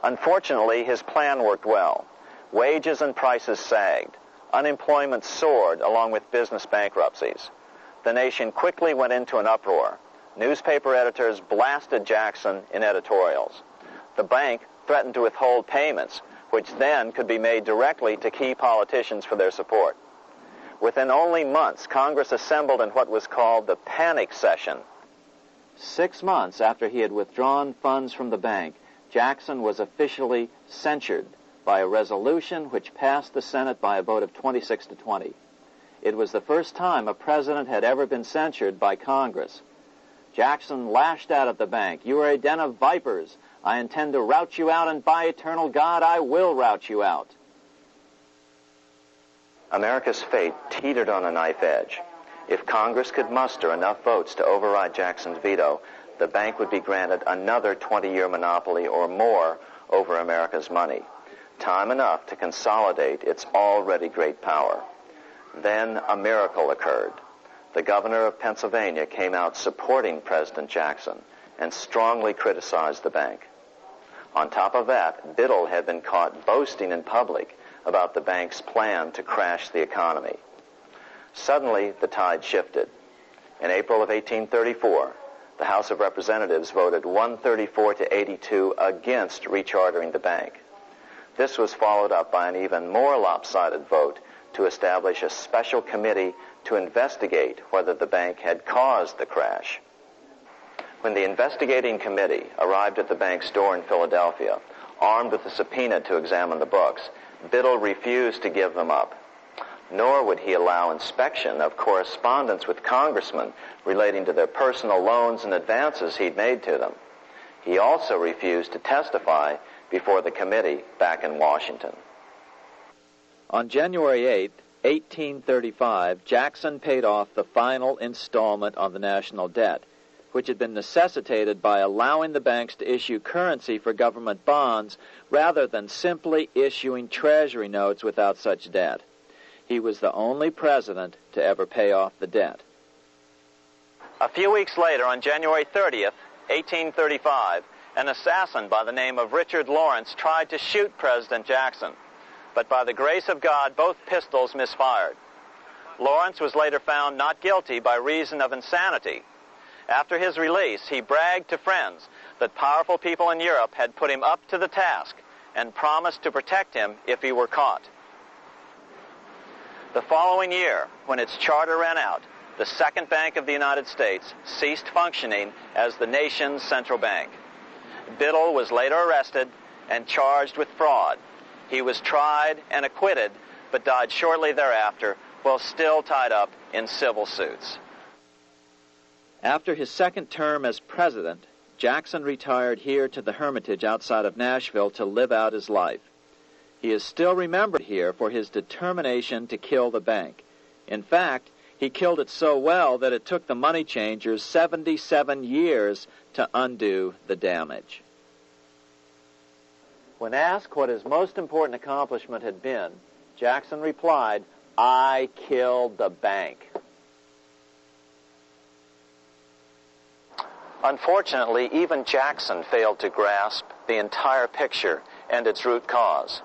Unfortunately, his plan worked well. Wages and prices sagged. Unemployment soared along with business bankruptcies. The nation quickly went into an uproar. Newspaper editors blasted Jackson in editorials. The bank threatened to withhold payments, which then could be made directly to key politicians for their support. Within only months, Congress assembled in what was called the panic session. 6 months after he had withdrawn funds from the bank, Jackson was officially censured by a resolution which passed the Senate by a vote of 26 to 20. It was the first time a president had ever been censured by Congress. Jackson lashed out at the bank. "You are a den of vipers. I intend to rout you out, and by eternal God, I will rout you out." America's fate teetered on a knife edge. If Congress could muster enough votes to override Jackson's veto, the bank would be granted another 20-year monopoly or more over America's money, time enough to consolidate its already great power. Then a miracle occurred. The governor of Pennsylvania came out supporting President Jackson and strongly criticized the bank. On top of that, Biddle had been caught boasting in public about the bank's plan to crash the economy. Suddenly, the tide shifted. In April of 1834, the House of Representatives voted 134 to 82 against rechartering the bank. This was followed up by an even more lopsided vote to establish a special committee to investigate whether the bank had caused the crash. When the investigating committee arrived at the bank's door in Philadelphia, armed with a subpoena to examine the books, Biddle refused to give them up. Nor would he allow inspection of correspondence with congressmen relating to their personal loans and advances he'd made to them. He also refused to testify before the committee back in Washington. On January 8, 1835, Jackson paid off the final installment on the national debt, which had been necessitated by allowing the banks to issue currency for government bonds rather than simply issuing treasury notes without such debt. He was the only president to ever pay off the debt. A few weeks later, on January 30th, 1835, an assassin by the name of Richard Lawrence tried to shoot President Jackson, but by the grace of God, both pistols misfired. Lawrence was later found not guilty by reason of insanity. After his release, he bragged to friends that powerful people in Europe had put him up to the task and promised to protect him if he were caught. The following year, when its charter ran out, the Second Bank of the United States ceased functioning as the nation's central bank. Biddle was later arrested and charged with fraud. He was tried and acquitted, but died shortly thereafter while still tied up in civil suits. After his second term as president, Jackson retired here to the Hermitage outside of Nashville to live out his life. He is still remembered here for his determination to kill the bank. In fact, he killed it so well that it took the money changers 77 years to undo the damage. When asked what his most important accomplishment had been, Jackson replied, "I killed the bank." Unfortunately, even Jackson failed to grasp the entire picture and its root cause.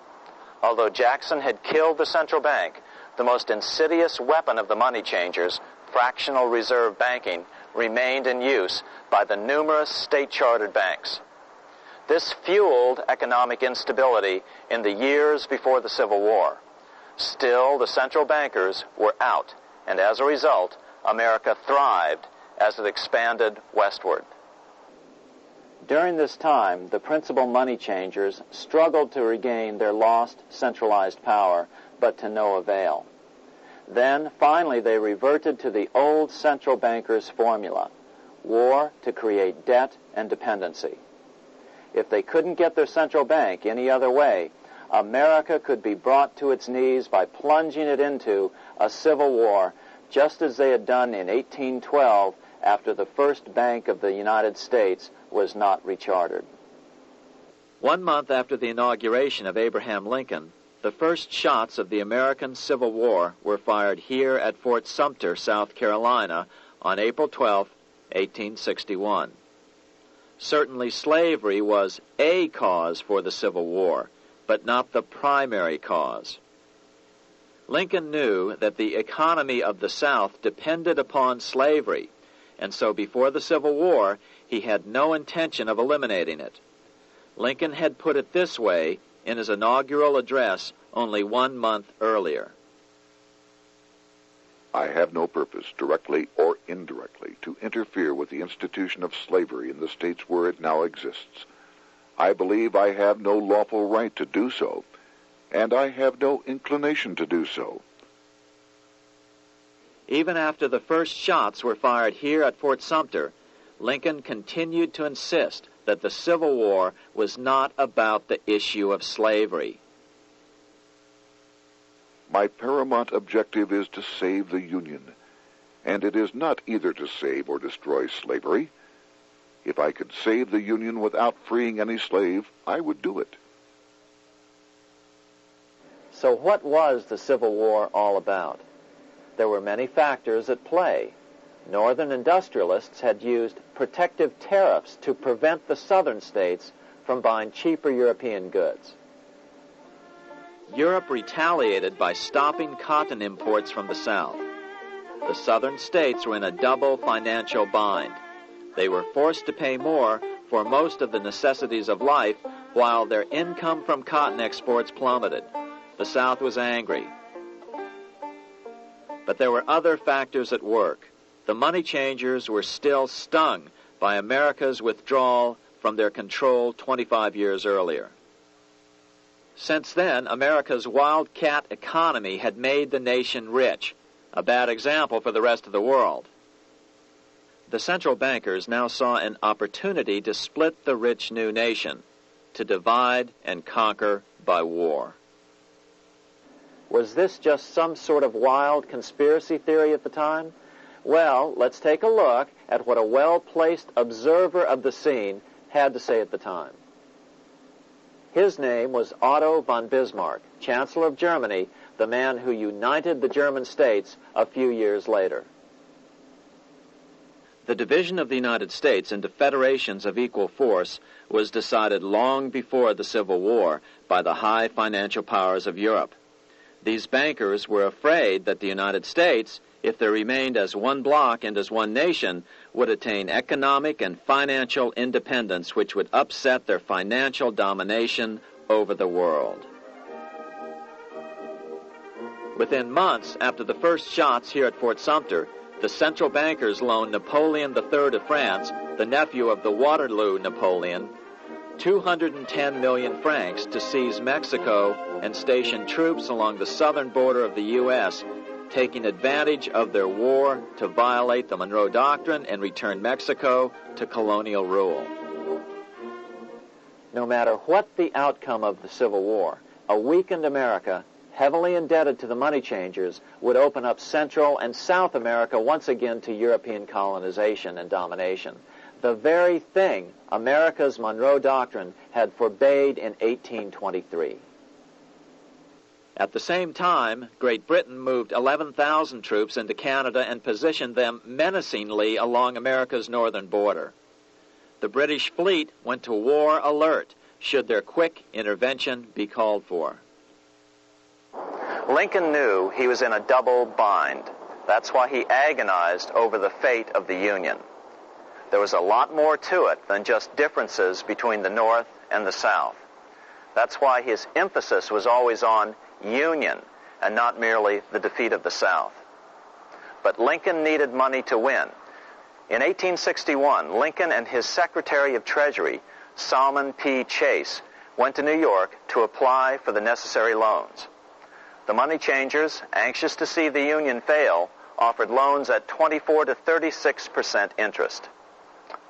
Although Jackson had killed the central bank, the most insidious weapon of the money changers, fractional reserve banking, remained in use by the numerous state-chartered banks. This fueled economic instability in the years before the Civil War. Still, the central bankers were out, and as a result, America thrived as it expanded westward. During this time, the principal money changers struggled to regain their lost centralized power, but to no avail. Then, finally, they reverted to the old central bankers' formula: war to create debt and dependency. If they couldn't get their central bank any other way, America could be brought to its knees by plunging it into a civil war, just as they had done in 1812 after the first Bank of the United States was not rechartered. 1 month after the inauguration of Abraham Lincoln, the first shots of the American Civil War were fired here at Fort Sumter, South Carolina, on April 12, 1861. Certainly slavery was a cause for the Civil War, but not the primary cause. Lincoln knew that the economy of the South depended upon slavery, and so before the Civil War, he had no intention of eliminating it. Lincoln had put it this way in his inaugural address only 1 month earlier. I have no purpose, directly or indirectly, to interfere with the institution of slavery in the states where it now exists. I believe I have no lawful right to do so, and I have no inclination to do so. Even after the first shots were fired here at Fort Sumter, Lincoln continued to insist that the Civil War was not about the issue of slavery. My paramount objective is to save the Union, and it is not either to save or destroy slavery. If I could save the Union without freeing any slave, I would do it. So what was the Civil War all about? There were many factors at play. Northern industrialists had used protective tariffs to prevent the southern states from buying cheaper European goods. Europe retaliated by stopping cotton imports from the South. The southern states were in a double financial bind. They were forced to pay more for most of the necessities of life, while their income from cotton exports plummeted. The South was angry. But there were other factors at work. The money changers were still stung by America's withdrawal from their control 25 years earlier. Since then, America's wildcat economy had made the nation rich, a bad example for the rest of the world. The central bankers now saw an opportunity to split the rich new nation, to divide and conquer by war. Was this just some sort of wild conspiracy theory at the time? Well, let's take a look at what a well-placed observer of the scene had to say at the time. His name was Otto von Bismarck, Chancellor of Germany, the man who united the German states a few years later. The division of the United States into federations of equal force was decided long before the Civil War by the high financial powers of Europe. These bankers were afraid that the United States, if they remained as one bloc and as one nation, would attain economic and financial independence, which would upset their financial domination over the world. Within months after the first shots here at Fort Sumter, the central bankers loaned Napoleon III of France, the nephew of the Waterloo Napoleon, 210 million francs to seize Mexico and station troops along the southern border of the U.S., taking advantage of their war to violate the Monroe Doctrine and return Mexico to colonial rule. No matter what the outcome of the Civil War, a weakened America, heavily indebted to the money changers, would open up Central and South America once again to European colonization and domination. The very thing America's Monroe Doctrine had forbade in 1823. At the same time, Great Britain moved 11,000 troops into Canada and positioned them menacingly along America's northern border. The British fleet went to war alert should their quick intervention be called for. Lincoln knew he was in a double bind. That's why he agonized over the fate of the Union. There was a lot more to it than just differences between the North and the South. That's why his emphasis was always on union and not merely the defeat of the South. But Lincoln needed money to win. In 1861, Lincoln and his Secretary of Treasury, Salmon P. Chase, went to New York to apply for the necessary loans. The money changers, anxious to see the Union fail, offered loans at 24 to 36% interest.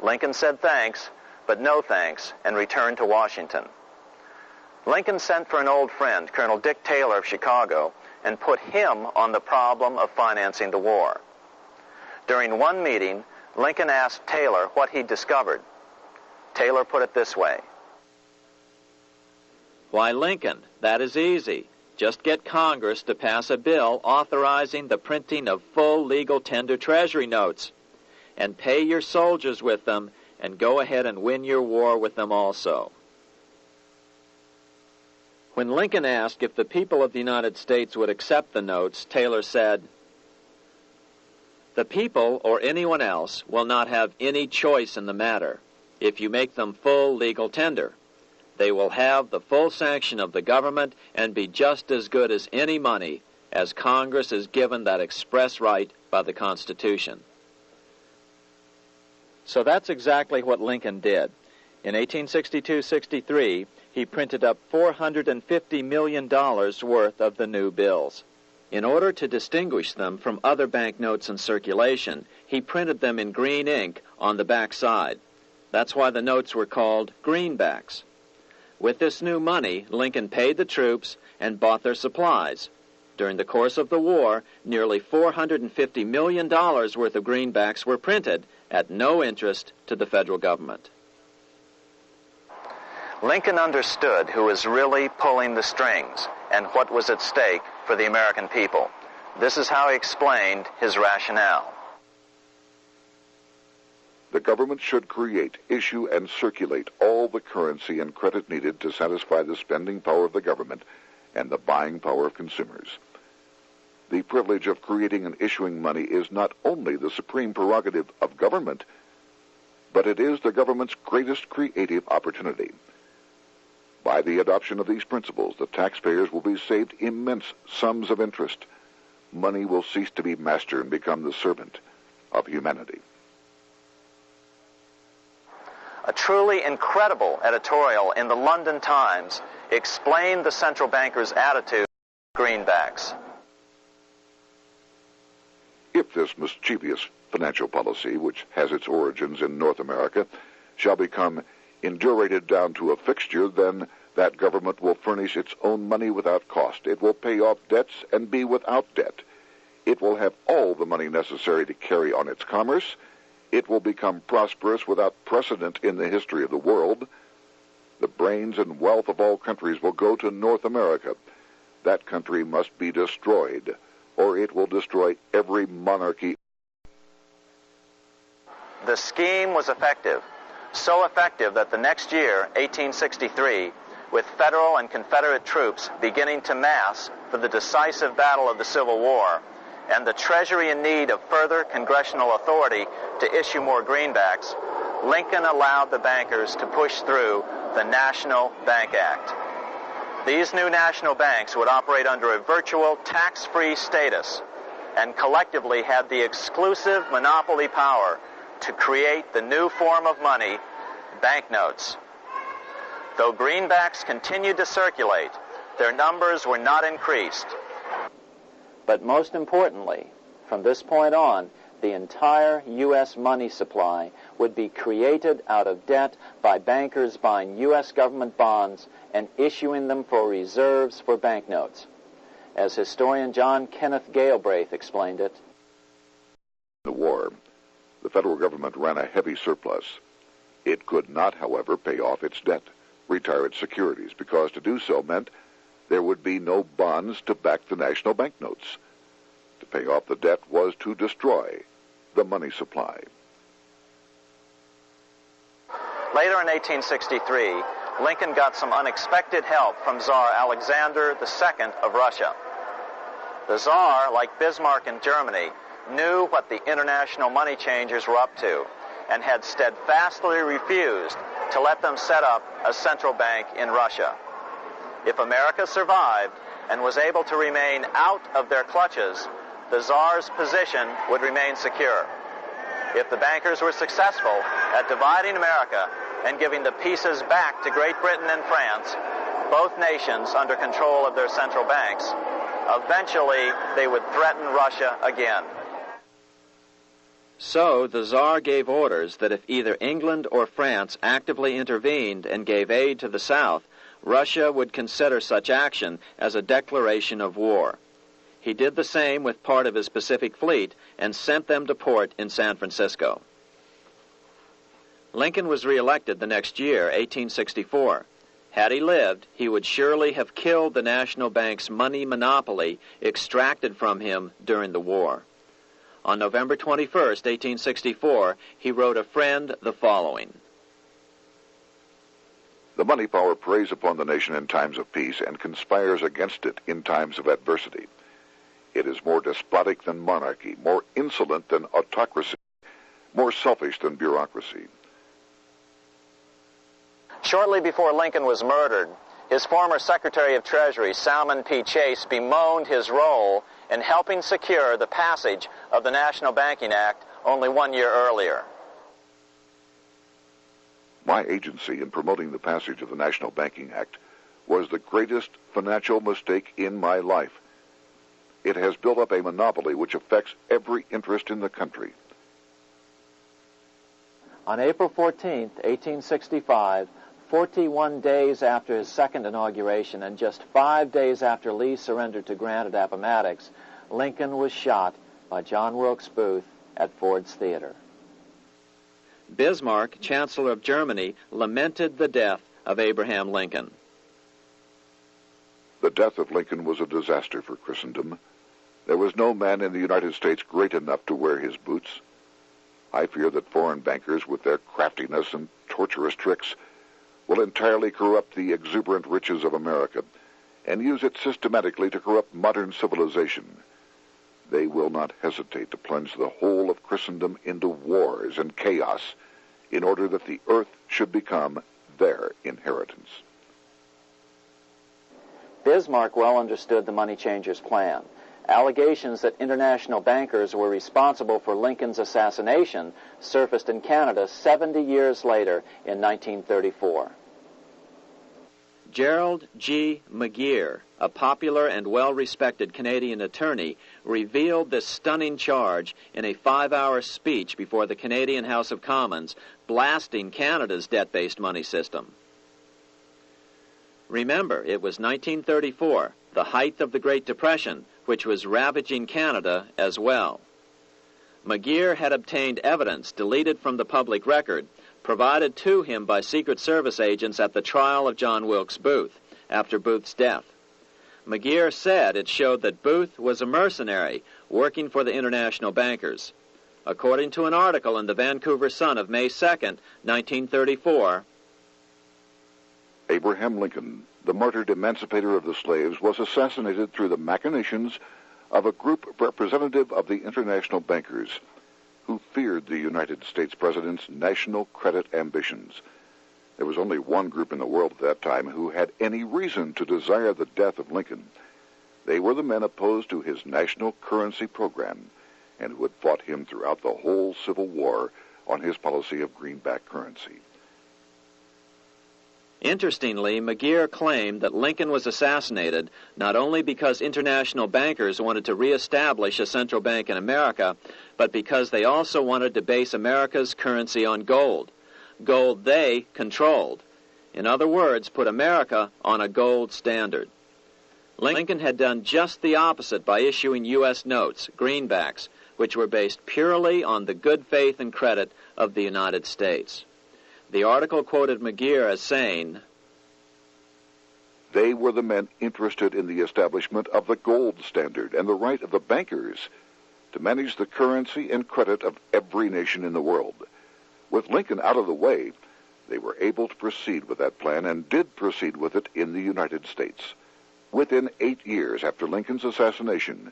Lincoln said thanks, but no thanks, and returned to Washington. Lincoln sent for an old friend, Colonel Dick Taylor of Chicago, and put him on the problem of financing the war. During one meeting, Lincoln asked Taylor what he'd discovered. Taylor put it this way. Why, Lincoln, that is easy. Just get Congress to pass a bill authorizing the printing of full legal tender treasury notes, and pay your soldiers with them, and go ahead and win your war with them also. When Lincoln asked if the people of the United States would accept the notes, Taylor said, "The people, or anyone else, will not have any choice in the matter if you make them full legal tender. They will have the full sanction of the government and be just as good as any money, as Congress is given that express right by the Constitution." So that's exactly what Lincoln did. In 1862-63, he printed up $450 million worth of the new bills. In order to distinguish them from other banknotes in circulation, he printed them in green ink on the back side. That's why the notes were called greenbacks. With this new money, Lincoln paid the troops and bought their supplies. During the course of the war, nearly $450 million worth of greenbacks were printed at no interest to the federal government. Lincoln understood who was really pulling the strings and what was at stake for the American people. This is how he explained his rationale. The government should create, issue, and circulate all the currency and credit needed to satisfy the spending power of the government and the buying power of consumers. The privilege of creating and issuing money is not only the supreme prerogative of government, but it is the government's greatest creative opportunity. By the adoption of these principles, the taxpayers will be saved immense sums of interest. Money will cease to be master and become the servant of humanity. A truly incredible editorial in the London Times explained the central bankers' attitude to greenbacks. If this mischievous financial policy, which has its origins in North America, shall become indurated down to a fixture, then that government will furnish its own money without cost. It will pay off debts and be without debt. It will have all the money necessary to carry on its commerce. It will become prosperous without precedent in the history of the world. The brains and wealth of all countries will go to North America. That country must be destroyed, or it will destroy every monarchy. The scheme was effective, so effective that the next year, 1863, with Federal and Confederate troops beginning to mass for the decisive battle of the Civil War, and the Treasury in need of further congressional authority to issue more greenbacks, Lincoln allowed the bankers to push through the National Bank Act. These new national banks would operate under a virtual tax-free status and collectively had the exclusive monopoly power to create the new form of money, banknotes. Though greenbacks continued to circulate, their numbers were not increased. But most importantly, from this point on, the entire U.S. money supply would be created out of debt by bankers buying U.S. government bonds and issuing them for reserves for banknotes. As historian John Kenneth Galbraith explained it, In the war, the federal government ran a heavy surplus. It could not, however, pay off its debt, retire its securities, because to do so meant there would be no bonds to back the national banknotes. To pay off the debt was to destroy the money supply. Later in 1863, Lincoln got some unexpected help from Tsar Alexander II of Russia. The Tsar, like Bismarck in Germany, knew what the international money changers were up to and had steadfastly refused to let them set up a central bank in Russia. If America survived and was able to remain out of their clutches, the Tsar's position would remain secure. If the bankers were successful at dividing America and giving the pieces back to Great Britain and France, both nations under control of their central banks, eventually they would threaten Russia again. So the Tsar gave orders that if either England or France actively intervened and gave aid to the South, Russia would consider such action as a declaration of war. He did the same with part of his Pacific Fleet and sent them to port in San Francisco. Lincoln was reelected the next year, 1864. Had he lived, he would surely have killed the national bank's money monopoly extracted from him during the war. On November 21st, 1864, he wrote a friend the following. The money power preys upon the nation in times of peace and conspires against it in times of adversity. It is more despotic than monarchy, more insolent than autocracy, more selfish than bureaucracy. Shortly before Lincoln was murdered, his former Secretary of Treasury, Salmon P. Chase, bemoaned his role in helping secure the passage of the National Banking Act only 1 year earlier. My agency in promoting the passage of the National Banking Act was the greatest financial mistake in my life. It has built up a monopoly which affects every interest in the country. On April 14, 1865, 41 days after his second inauguration and just 5 days after Lee surrendered to Grant at Appomattox, Lincoln was shot by John Wilkes Booth at Ford's Theater. Bismarck, Chancellor of Germany, lamented the death of Abraham Lincoln. The death of Lincoln was a disaster for Christendom. There was no man in the United States great enough to wear his boots. I fear that foreign bankers, with their craftiness and tortuous tricks, will entirely corrupt the exuberant riches of America and use it systematically to corrupt modern civilization. They will not hesitate to plunge the whole of Christendom into wars and chaos in order that the earth should become their inheritance. Bismarck well understood the money changers' plan. Allegations that international bankers were responsible for Lincoln's assassination surfaced in Canada 70 years later in 1934. Gerald G. McGeer, a popular and well-respected Canadian attorney, revealed this stunning charge in a 5-hour speech before the Canadian House of Commons, blasting Canada's debt-based money system. Remember, it was 1934, the height of the Great Depression, which was ravaging Canada as well. McGeer had obtained evidence deleted from the public record, provided to him by Secret Service agents at the trial of John Wilkes Booth after Booth's death. McGeer said it showed that Booth was a mercenary working for the international bankers. According to an article in the Vancouver Sun of May 2nd, 1934, Abraham Lincoln, the martyred emancipator of the slaves, was assassinated through the machinations of a group representative of the international bankers who feared the United States president's national credit ambitions. There was only one group in the world at that time who had any reason to desire the death of Lincoln. They were the men opposed to his national currency program and who had fought him throughout the whole Civil War on his policy of greenback currency. Interestingly, McGeer claimed that Lincoln was assassinated not only because international bankers wanted to reestablish a central bank in America, but because they also wanted to base America's currency on gold. Gold they controlled. In other words, put America on a gold standard. Lincoln had done just the opposite by issuing U.S. notes, greenbacks, which were based purely on the good faith and credit of the United States. The article quoted McGeer as saying, "They were the men interested in the establishment of the gold standard and the right of the bankers to manage the currency and credit of every nation in the world. With Lincoln out of the way, they were able to proceed with that plan and did proceed with it in the United States. Within 8 years after Lincoln's assassination,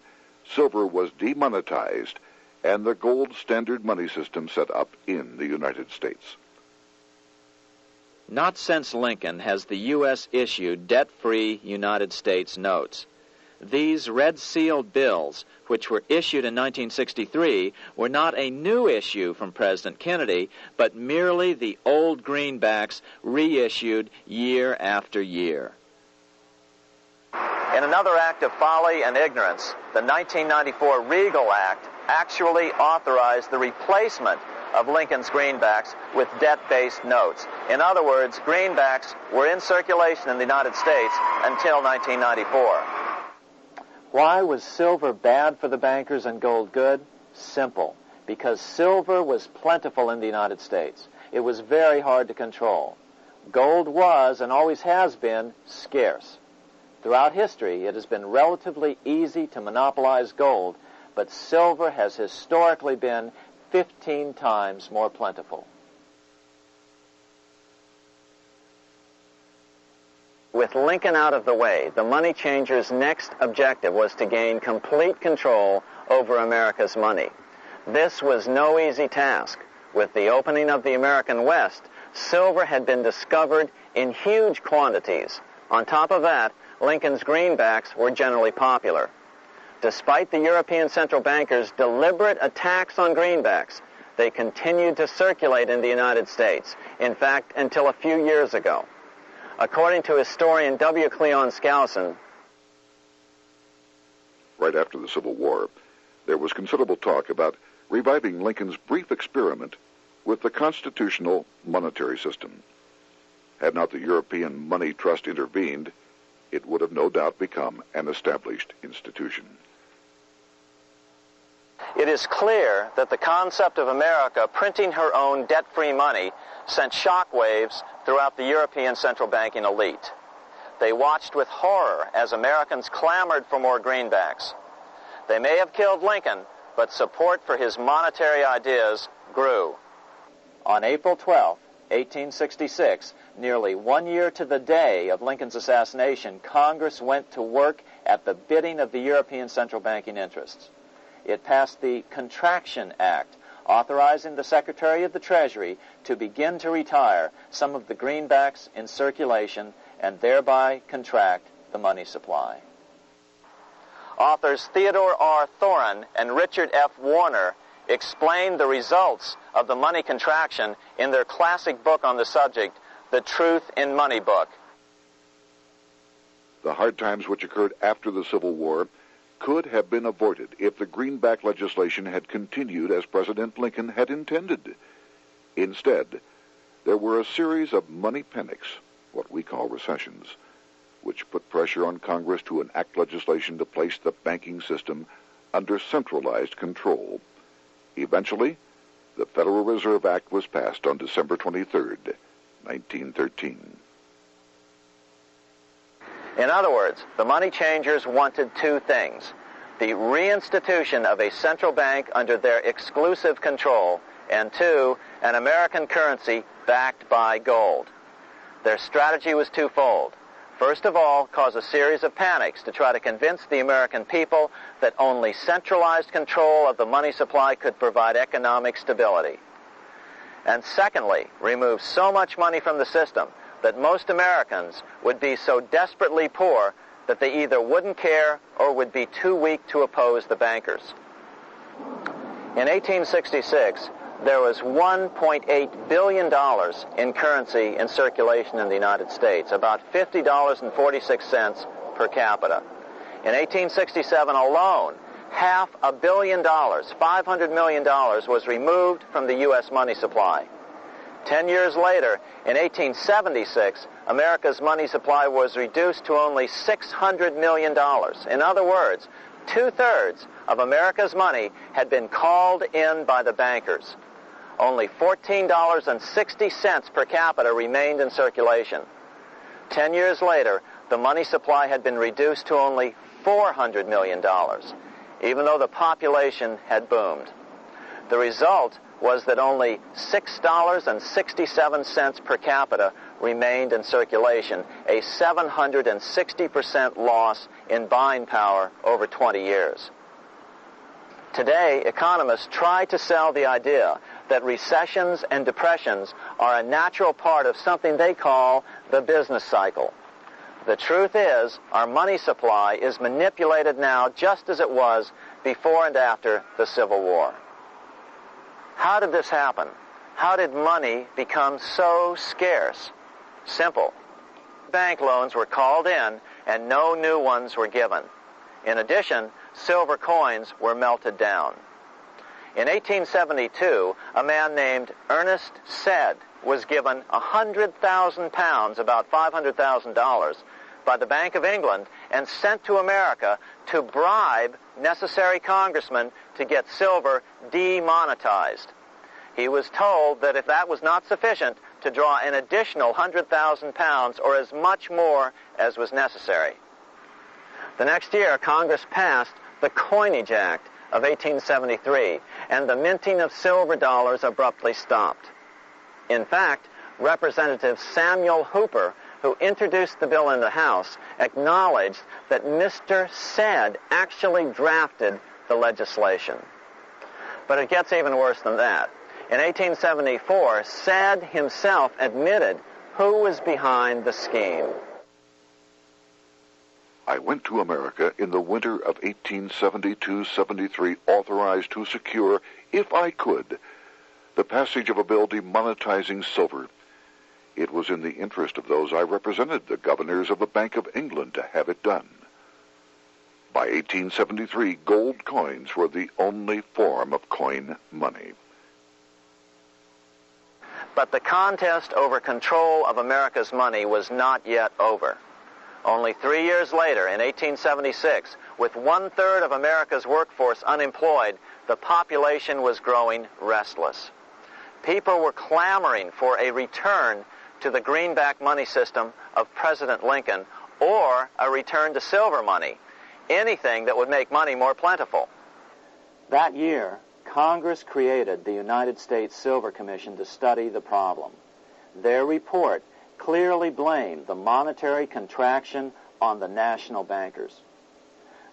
silver was demonetized and the gold standard money system set up in the United States." Not since Lincoln has the U.S. issued debt-free United States notes. These red-sealed bills, which were issued in 1963, were not a new issue from President Kennedy, but merely the old greenbacks reissued year after year. In another act of folly and ignorance, the 1994 Regal Act actually authorized the replacement of Lincoln's greenbacks with debt-based notes. In other words, greenbacks were in circulation in the United States until 1994. Why was silver bad for the bankers and gold good? Simple. Because silver was plentiful in the United States. It was very hard to control. Gold was, and always has been, scarce. Throughout history, it has been relatively easy to monopolize gold, but silver has historically been 15 times more plentiful. With Lincoln out of the way, the money changers' next objective was to gain complete control over America's money. This was no easy task. With the opening of the American West, silver had been discovered in huge quantities. On top of that, Lincoln's greenbacks were generally popular. Despite the European central bankers' deliberate attacks on greenbacks, they continued to circulate in the United States, in fact, until a few years ago. According to historian W. Cleon Skousen, right after the Civil War, there was considerable talk about reviving Lincoln's brief experiment with the constitutional monetary system. Had not the European Money Trust intervened, it would have no doubt become an established institution. it is clear that the concept of America printing her own debt-free money sent shockwaves throughout the European central banking elite. They watched with horror as Americans clamored for more greenbacks. They may have killed Lincoln, but support for his monetary ideas grew. On April 12, 1866, nearly 1 year to the day of Lincoln's assassination, Congress went to work at the bidding of the European central banking interests. It passed the Contraction Act, authorizing the Secretary of the Treasury to begin to retire some of the greenbacks in circulation and thereby contract the money supply. Authors Theodore R. Thorin and Richard F. Warner explained the results of the money contraction in their classic book on the subject, The Truth in Money Book. The hard times which occurred after the Civil War could have been avoided if the greenback legislation had continued as President Lincoln had intended. Instead, there were a series of money panics, what we call recessions, which put pressure on Congress to enact legislation to place the banking system under centralized control. Eventually, the Federal Reserve Act was passed on December 23, 1913. In other words, the money changers wanted two things: the reinstitution of a central bank under their exclusive control, and two, an American currency backed by gold. Their strategy was twofold. First of all, cause a series of panics to try to convince the American people that only centralized control of the money supply could provide economic stability. And secondly, remove so much money from the system that most Americans would be so desperately poor that they either wouldn't care or would be too weak to oppose the bankers. In 1866, there was $1.8 billion in currency in circulation in the United States, about $50.46 per capita. In 1867 alone, $500 million, $500 million, was removed from the U.S. money supply. 10 years later, in 1876, America's money supply was reduced to only $600 million. In other words, 2/3 of America's money had been called in by the bankers. Only $14.60 per capita remained in circulation. 10 years later, the money supply had been reduced to only $400 million, even though the population had boomed. The result was that only $6.67 per capita remained in circulation, a 760% loss in buying power over 20 years. Today, economists try to sell the idea that recessions and depressions are a natural part of something they call the business cycle. The truth is, our money supply is manipulated now just as it was before and after the Civil War. How did this happen? How did money become so scarce? Simple. Bank loans were called in and no new ones were given. In addition, silver coins were melted down. In 1872, a man named Ernest Sed was given 100,000 pounds, about $500,000, by the Bank of England and sent to America to bribe necessary congressmen to get silver demonetized. He was told that if that was not sufficient, to draw an additional 100,000 pounds or as much more as was necessary. The next year, Congress passed the Coinage Act, of 1873, and the minting of silver dollars abruptly stopped. In fact, Representative Samuel Hooper, who introduced the bill in the House, acknowledged that Mr. Said actually drafted the legislation. But it gets even worse than that. In 1874, Said himself admitted who was behind the scheme. I went to America in the winter of 1872-73, authorized to secure, if I could, the passage of a bill demonetizing silver. It was in the interest of those I represented, the governors of the Bank of England, to have it done. By 1873, gold coins were the only form of coin money. But the contest over control of America's money was not yet over. Only 3 years later, in 1876, with 1/3 of America's workforce unemployed, the population was growing restless. People were clamoring for a return to the greenback money system of President Lincoln, or a return to silver money, anything that would make money more plentiful. That year, Congress created the United States Silver Commission to study the problem. Their report clearly blamed the monetary contraction on the national bankers.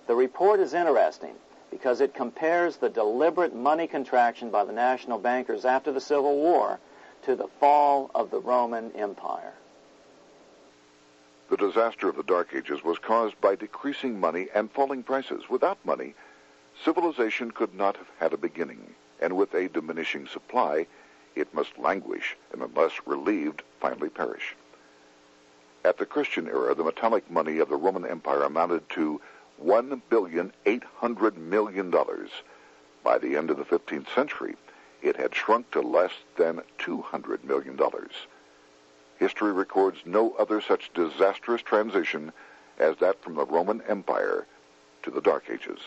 The report is interesting because it compares the deliberate money contraction by the national bankers after the Civil War to the fall of the Roman Empire. The disaster of the Dark Ages was caused by decreasing money and falling prices. Without money, civilization could not have had a beginning, and with a diminishing supply, it must languish, and unless relieved, finally perish. At the Christian era, the metallic money of the Roman Empire amounted to $1,800,000,000. By the end of the 15th century, it had shrunk to less than $200 million. History records no other such disastrous transition as that from the Roman Empire to the Dark Ages.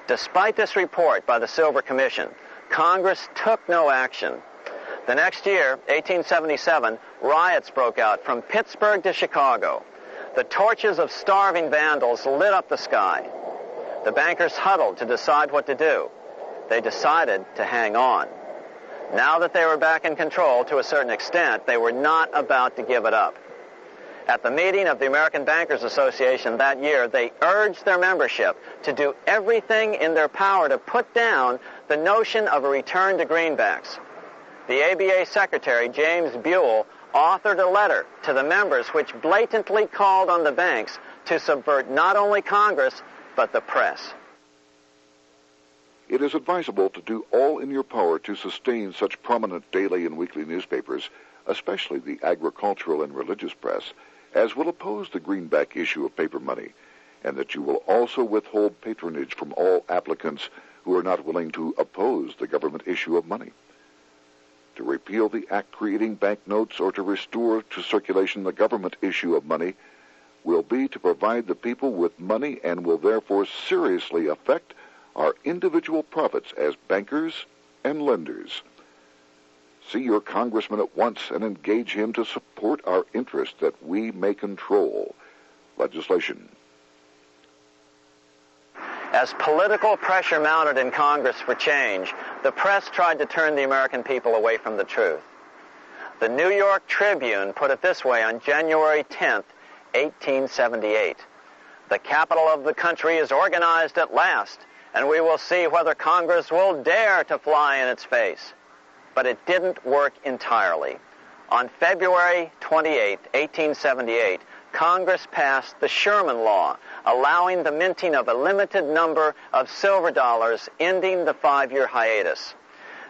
Despite this report by the Silver Commission, Congress took no action. The next year, 1877, riots broke out from Pittsburgh to Chicago. The torches of starving vandals lit up the sky. The bankers huddled to decide what to do. They decided to hang on. Now that they were back in control to a certain extent, they were not about to give it up. At the meeting of the American Bankers Association that year, they urged their membership to do everything in their power to put down the notion of a return to greenbacks. The ABA Secretary, James Buell, authored a letter to the members which blatantly called on the banks to subvert not only Congress, but the press. It is advisable to do all in your power to sustain such prominent daily and weekly newspapers, especially the agricultural and religious press, as will oppose the greenback issue of paper money, and that you will also withhold patronage from all applicants who are not willing to oppose the government issue of money. To repeal the act creating banknotes or to restore to circulation the government issue of money will be to provide the people with money and will therefore seriously affect our individual profits as bankers and lenders. See your congressman at once and engage him to support our interest that we may control legislation. As political pressure mounted in Congress for change, the press tried to turn the American people away from the truth. The New York Tribune put it this way on January 10th, 1878. "The capital of the country is organized at last, and we will see whether Congress will dare to fly in its face." But it didn't work entirely. On February 28, 1878, Congress passed the Sherman Law, allowing the minting of a limited number of silver dollars, ending the 5-year hiatus.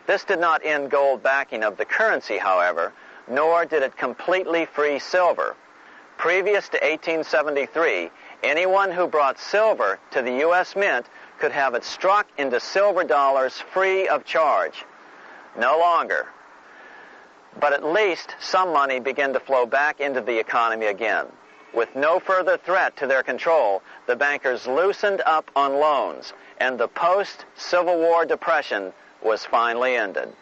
This did not end gold backing of the currency, however, nor did it completely free silver. Previous to 1873, anyone who brought silver to the U.S. Mint could have it struck into silver dollars free of charge. No longer. But at least some money began to flow back into the economy again. With no further threat to their control, the bankers loosened up on loans, and the post-Civil War depression was finally ended.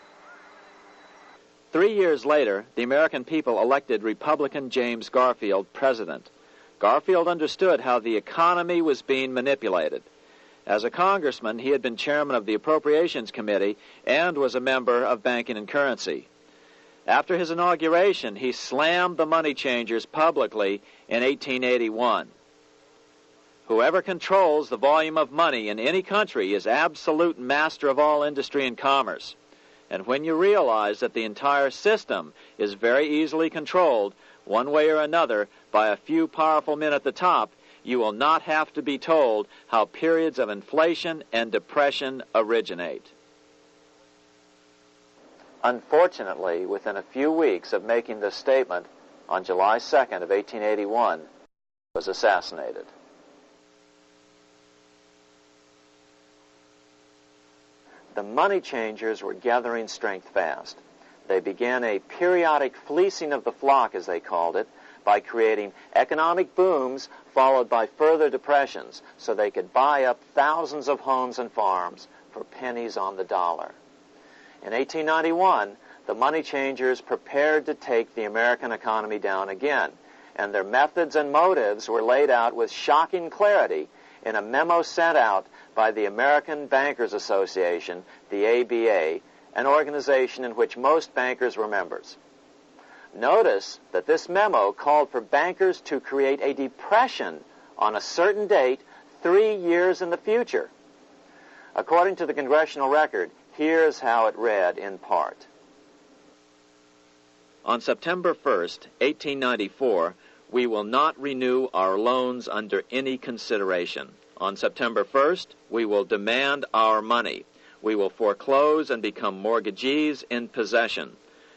3 years later, the American people elected Republican James Garfield president. Garfield understood how the economy was being manipulated. As a congressman, he had been chairman of the Appropriations Committee and was a member of Banking and Currency. After his inauguration, he slammed the money changers publicly in 1881. Whoever controls the volume of money in any country is absolute master of all industry and commerce. And when you realize that the entire system is very easily controlled, one way or another, by a few powerful men at the top, you will not have to be told how periods of inflation and depression originate. Unfortunately, within a few weeks of making this statement, on July 2nd of 1881, he was assassinated. The money changers were gathering strength fast. They began a periodic fleecing of the flock, as they called it, by creating economic booms followed by further depressions so they could buy up thousands of homes and farms for pennies on the dollar. In 1891, the money changers prepared to take the American economy down again, and their methods and motives were laid out with shocking clarity in a memo sent out by the American Bankers Association, the ABA, an organization in which most bankers were members. Notice that this memo called for bankers to create a depression on a certain date 3 years in the future. According to the congressional record, here's how it read in part. On September 1st, 1894, we will not renew our loans under any consideration. On September 1st, we will demand our money. We will foreclose and become mortgagees in possession.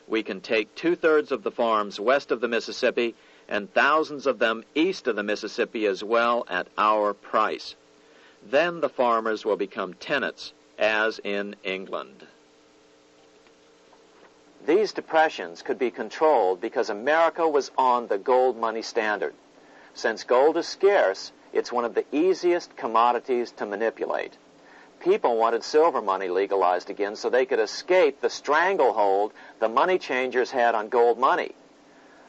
We can take 2/3 of the farms west of the Mississippi and thousands of them east of the Mississippi as well at our price. Then the farmers will become tenants, as in England. These depressions could be controlled because America was on the gold money standard. Since gold is scarce, it's one of the easiest commodities to manipulate. People wanted silver money legalized again so they could escape the stranglehold the money changers had on gold money.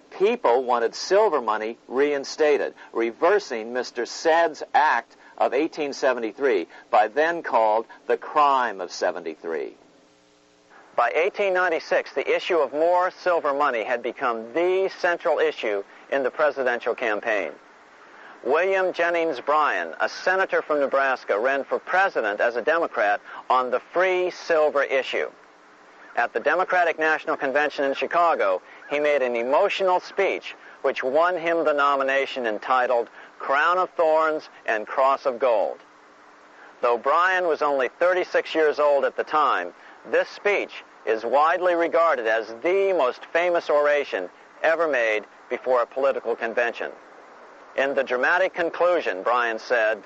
People wanted silver money reinstated, reversing Mr. Said's Act of 1873, by then called the Crime of 73. By 1896, the issue of more silver money had become the central issue in the presidential campaign. William Jennings Bryan, a senator from Nebraska, ran for president as a Democrat on the free silver issue. At the Democratic National Convention in Chicago, he made an emotional speech which won him the nomination entitled Crown of Thorns and Cross of Gold. Though Bryan was only 36 years old at the time, this speech is widely regarded as the most famous oration ever made before a political convention. In the dramatic conclusion, Bryan said,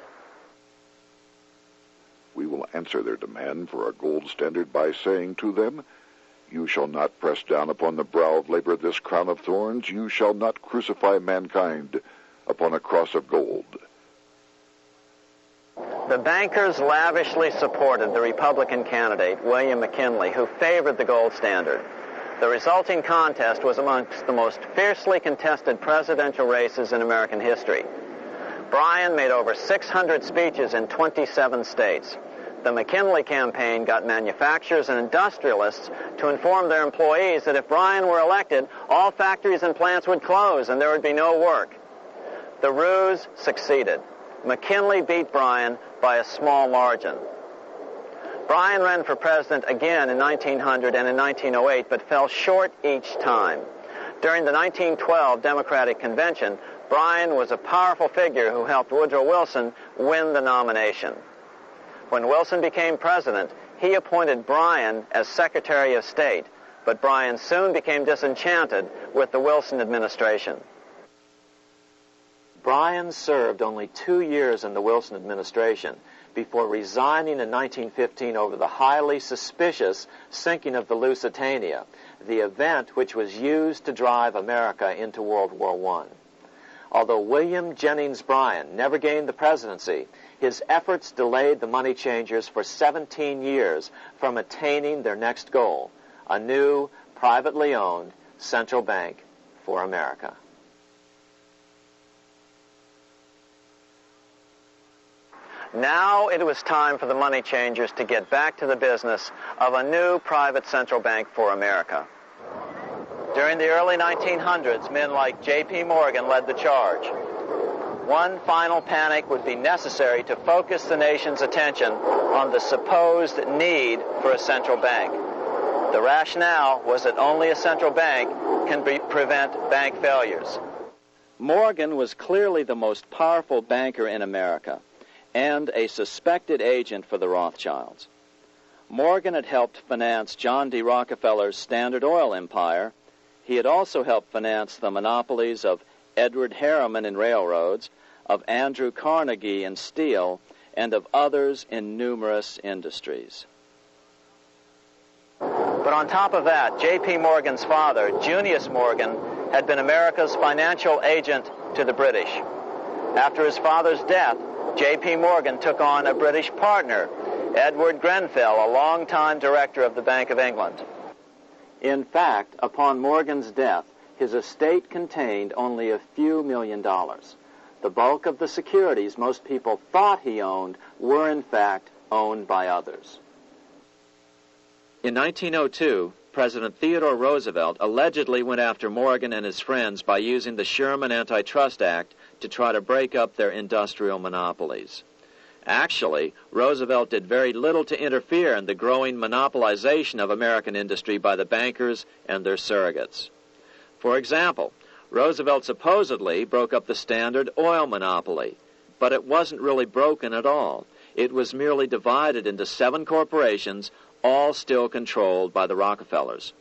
"We will answer their demand for a gold standard by saying to them, you shall not press down upon the brow of labor this crown of thorns, you shall not crucify mankind upon a cross of gold." The bankers lavishly supported the Republican candidate, William McKinley, who favored the gold standard. The resulting contest was amongst the most fiercely contested presidential races in American history. Bryan made over 600 speeches in 27 states. The McKinley campaign got manufacturers and industrialists to inform their employees that if Bryan were elected, all factories and plants would close and there would be no work. The ruse succeeded. McKinley beat Bryan by a small margin. Bryan ran for president again in 1900 and in 1908, but fell short each time. During the 1912 Democratic Convention, Bryan was a powerful figure who helped Woodrow Wilson win the nomination. When Wilson became president, he appointed Bryan as Secretary of State, but Bryan soon became disenchanted with the Wilson administration. Bryan served only 2 years in the Wilson administration before resigning in 1915 over the highly suspicious sinking of the Lusitania, the event which was used to drive America into World War I. Although William Jennings Bryan never gained the presidency, his efforts delayed the money changers for 17 years from attaining their next goal, a new, privately owned central bank for America. Now it was time for the money changers to get back to the business of a new private central bank for America. During the early 1900s, men like J.P. Morgan led the charge. One final panic would be necessary to focus the nation's attention on the supposed need for a central bank. The rationale was that only a central bank can prevent bank failures. Morgan was clearly the most powerful banker in America and a suspected agent for the Rothschilds. Morgan had helped finance John D. Rockefeller's Standard Oil empire. He had also helped finance the monopolies of Edward Harriman in railroads, of Andrew Carnegie in steel, and of others in numerous industries. But on top of that, J.P. Morgan's father, Junius Morgan, had been America's financial agent to the British. After his father's death, J.P. Morgan took on a British partner, Edward Grenfell, a longtime director of the Bank of England. In fact, upon Morgan's death, his estate contained only a few $1 million. The bulk of the securities most people thought he owned were, in fact, owned by others. In 1902, President Theodore Roosevelt allegedly went after Morgan and his friends by using the Sherman Antitrust Act to try to break up their industrial monopolies. Actually, Roosevelt did very little to interfere in the growing monopolization of American industry by the bankers and their surrogates. For example, Roosevelt supposedly broke up the Standard Oil monopoly, but it wasn't really broken at all. It was merely divided into 7 corporations, all still controlled by the Rockefellers.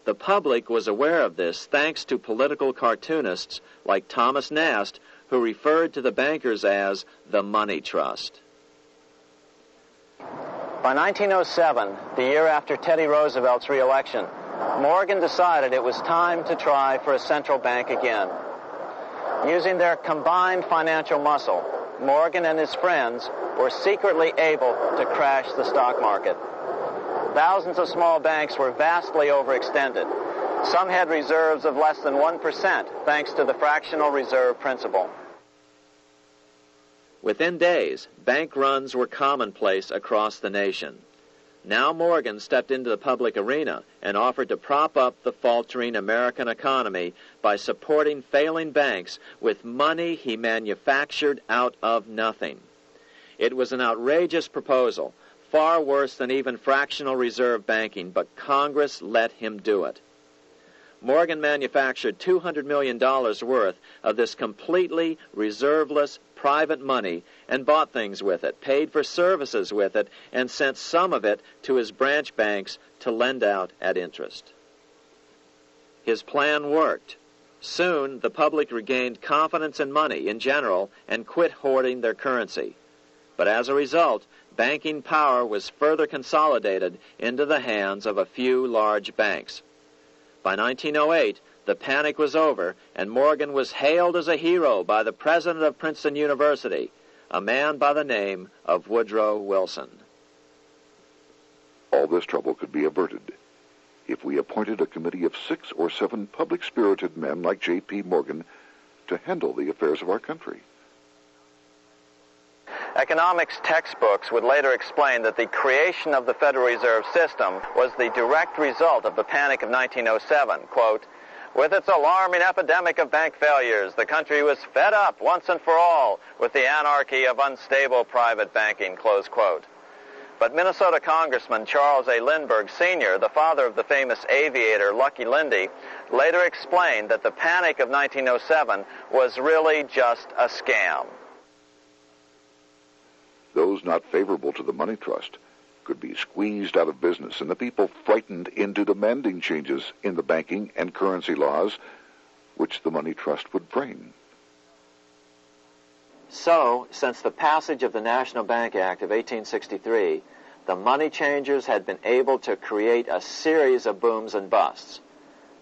The public was aware of this thanks to political cartoonists like Thomas Nast, who referred to the bankers as the Money Trust. By 1907, the year after Teddy Roosevelt's re-election, Morgan decided it was time to try for a central bank again. Using their combined financial muscle, Morgan and his friends were secretly able to crash the stock market. Thousands of small banks were vastly overextended. Some had reserves of less than 1% thanks to the fractional reserve principle. Within days, bank runs were commonplace across the nation. Now Morgan stepped into the public arena and offered to prop up the faltering American economy by supporting failing banks with money he manufactured out of nothing. It was an outrageous proposal, far worse than even fractional reserve banking, but Congress let him do it. Morgan manufactured $200 million worth of this completely reserveless private money and bought things with it, paid for services with it, and sent some of it to his branch banks to lend out at interest. His plan worked. Soon, the public regained confidence in money in general and quit hoarding their currency. But as a result, banking power was further consolidated into the hands of a few large banks. By 1908, the panic was over, and Morgan was hailed as a hero by the president of Princeton University, a man by the name of Woodrow Wilson. All this trouble could be averted if we appointed a committee of 6 or 7 public-spirited men like J.P. Morgan to handle the affairs of our country. Economics textbooks would later explain that the creation of the Federal Reserve System was the direct result of the Panic of 1907. Quote, "With its alarming epidemic of bank failures, the country was fed up once and for all with the anarchy of unstable private banking," close quote. But Minnesota Congressman Charles A. Lindbergh Sr., the father of the famous aviator Lucky Lindy, later explained that the Panic of 1907 was really just a scam. Those not favorable to the money trust could be squeezed out of business and the people frightened into demanding changes in the banking and currency laws which the money trust would frame. So, since the passage of the National Bank Act of 1863, the money changers had been able to create a series of booms and busts.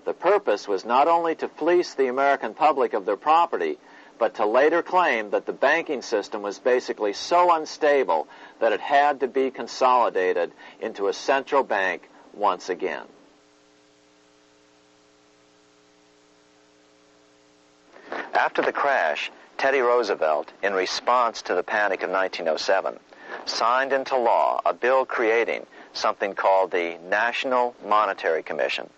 The purpose was not only to fleece the American public of their property, but to later claim that the banking system was basically so unstable that it had to be consolidated into a central bank once again. After the crash, Teddy Roosevelt, in response to the panic of 1907, signed into law a bill creating something called the National Monetary Commission.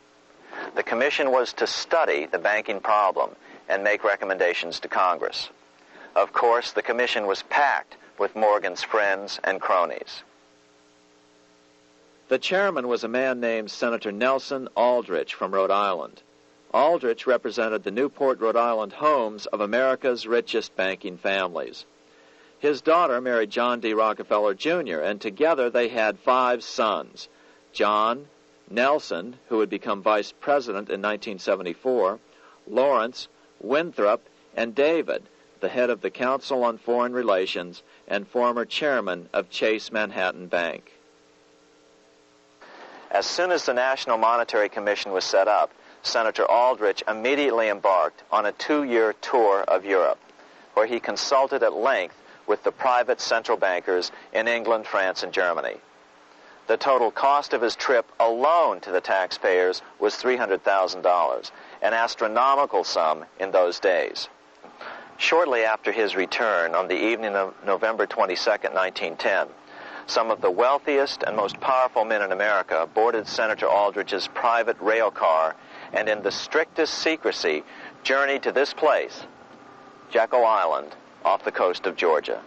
The commission was to study the banking problem and make recommendations to Congress. Of course, the commission was packed with Morgan's friends and cronies. The chairman was a man named Senator Nelson Aldrich from Rhode Island. Aldrich represented the Newport, Rhode Island homes of America's richest banking families. His daughter married John D. Rockefeller, Jr., and together they had 5 sons: John, Nelson, who would become vice president in 1974, Lawrence, Winthrop, and David, the head of the Council on Foreign Relations and former chairman of Chase Manhattan Bank. As soon as the National Monetary Commission was set up, Senator Aldrich immediately embarked on a 2-year tour of Europe, where he consulted at length with the private central bankers in England, France, and Germany. The total cost of his trip alone to the taxpayers was $300,000, an astronomical sum in those days. Shortly after his return, on the evening of November 22, 1910, some of the wealthiest and most powerful men in America boarded Senator Aldrich's private rail car and in the strictest secrecy journeyed to this place, Jekyll Island, off the coast of Georgia.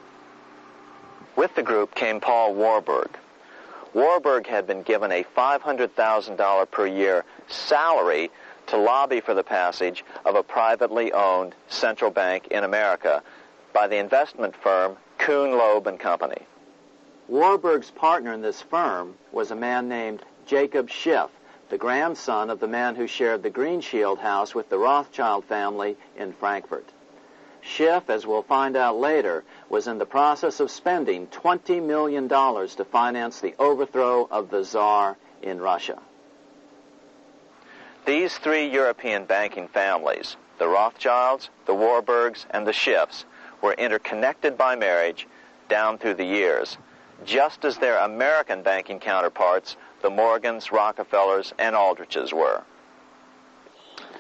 With the group came Paul Warburg. Warburg had been given a $500,000 per year salary to lobby for the passage of a privately owned central bank in America by the investment firm Kuhn, Loeb and Company. Warburg's partner in this firm was a man named Jacob Schiff, the grandson of the man who shared the Greenshield house with the Rothschild family in Frankfurt. Schiff, as we'll find out later, was in the process of spending $20 million to finance the overthrow of the Tsar in Russia. These 3 European banking families, the Rothschilds, the Warburgs, and the Schiffs, were interconnected by marriage down through the years, just as their American banking counterparts, the Morgans, Rockefellers, and Aldriches were.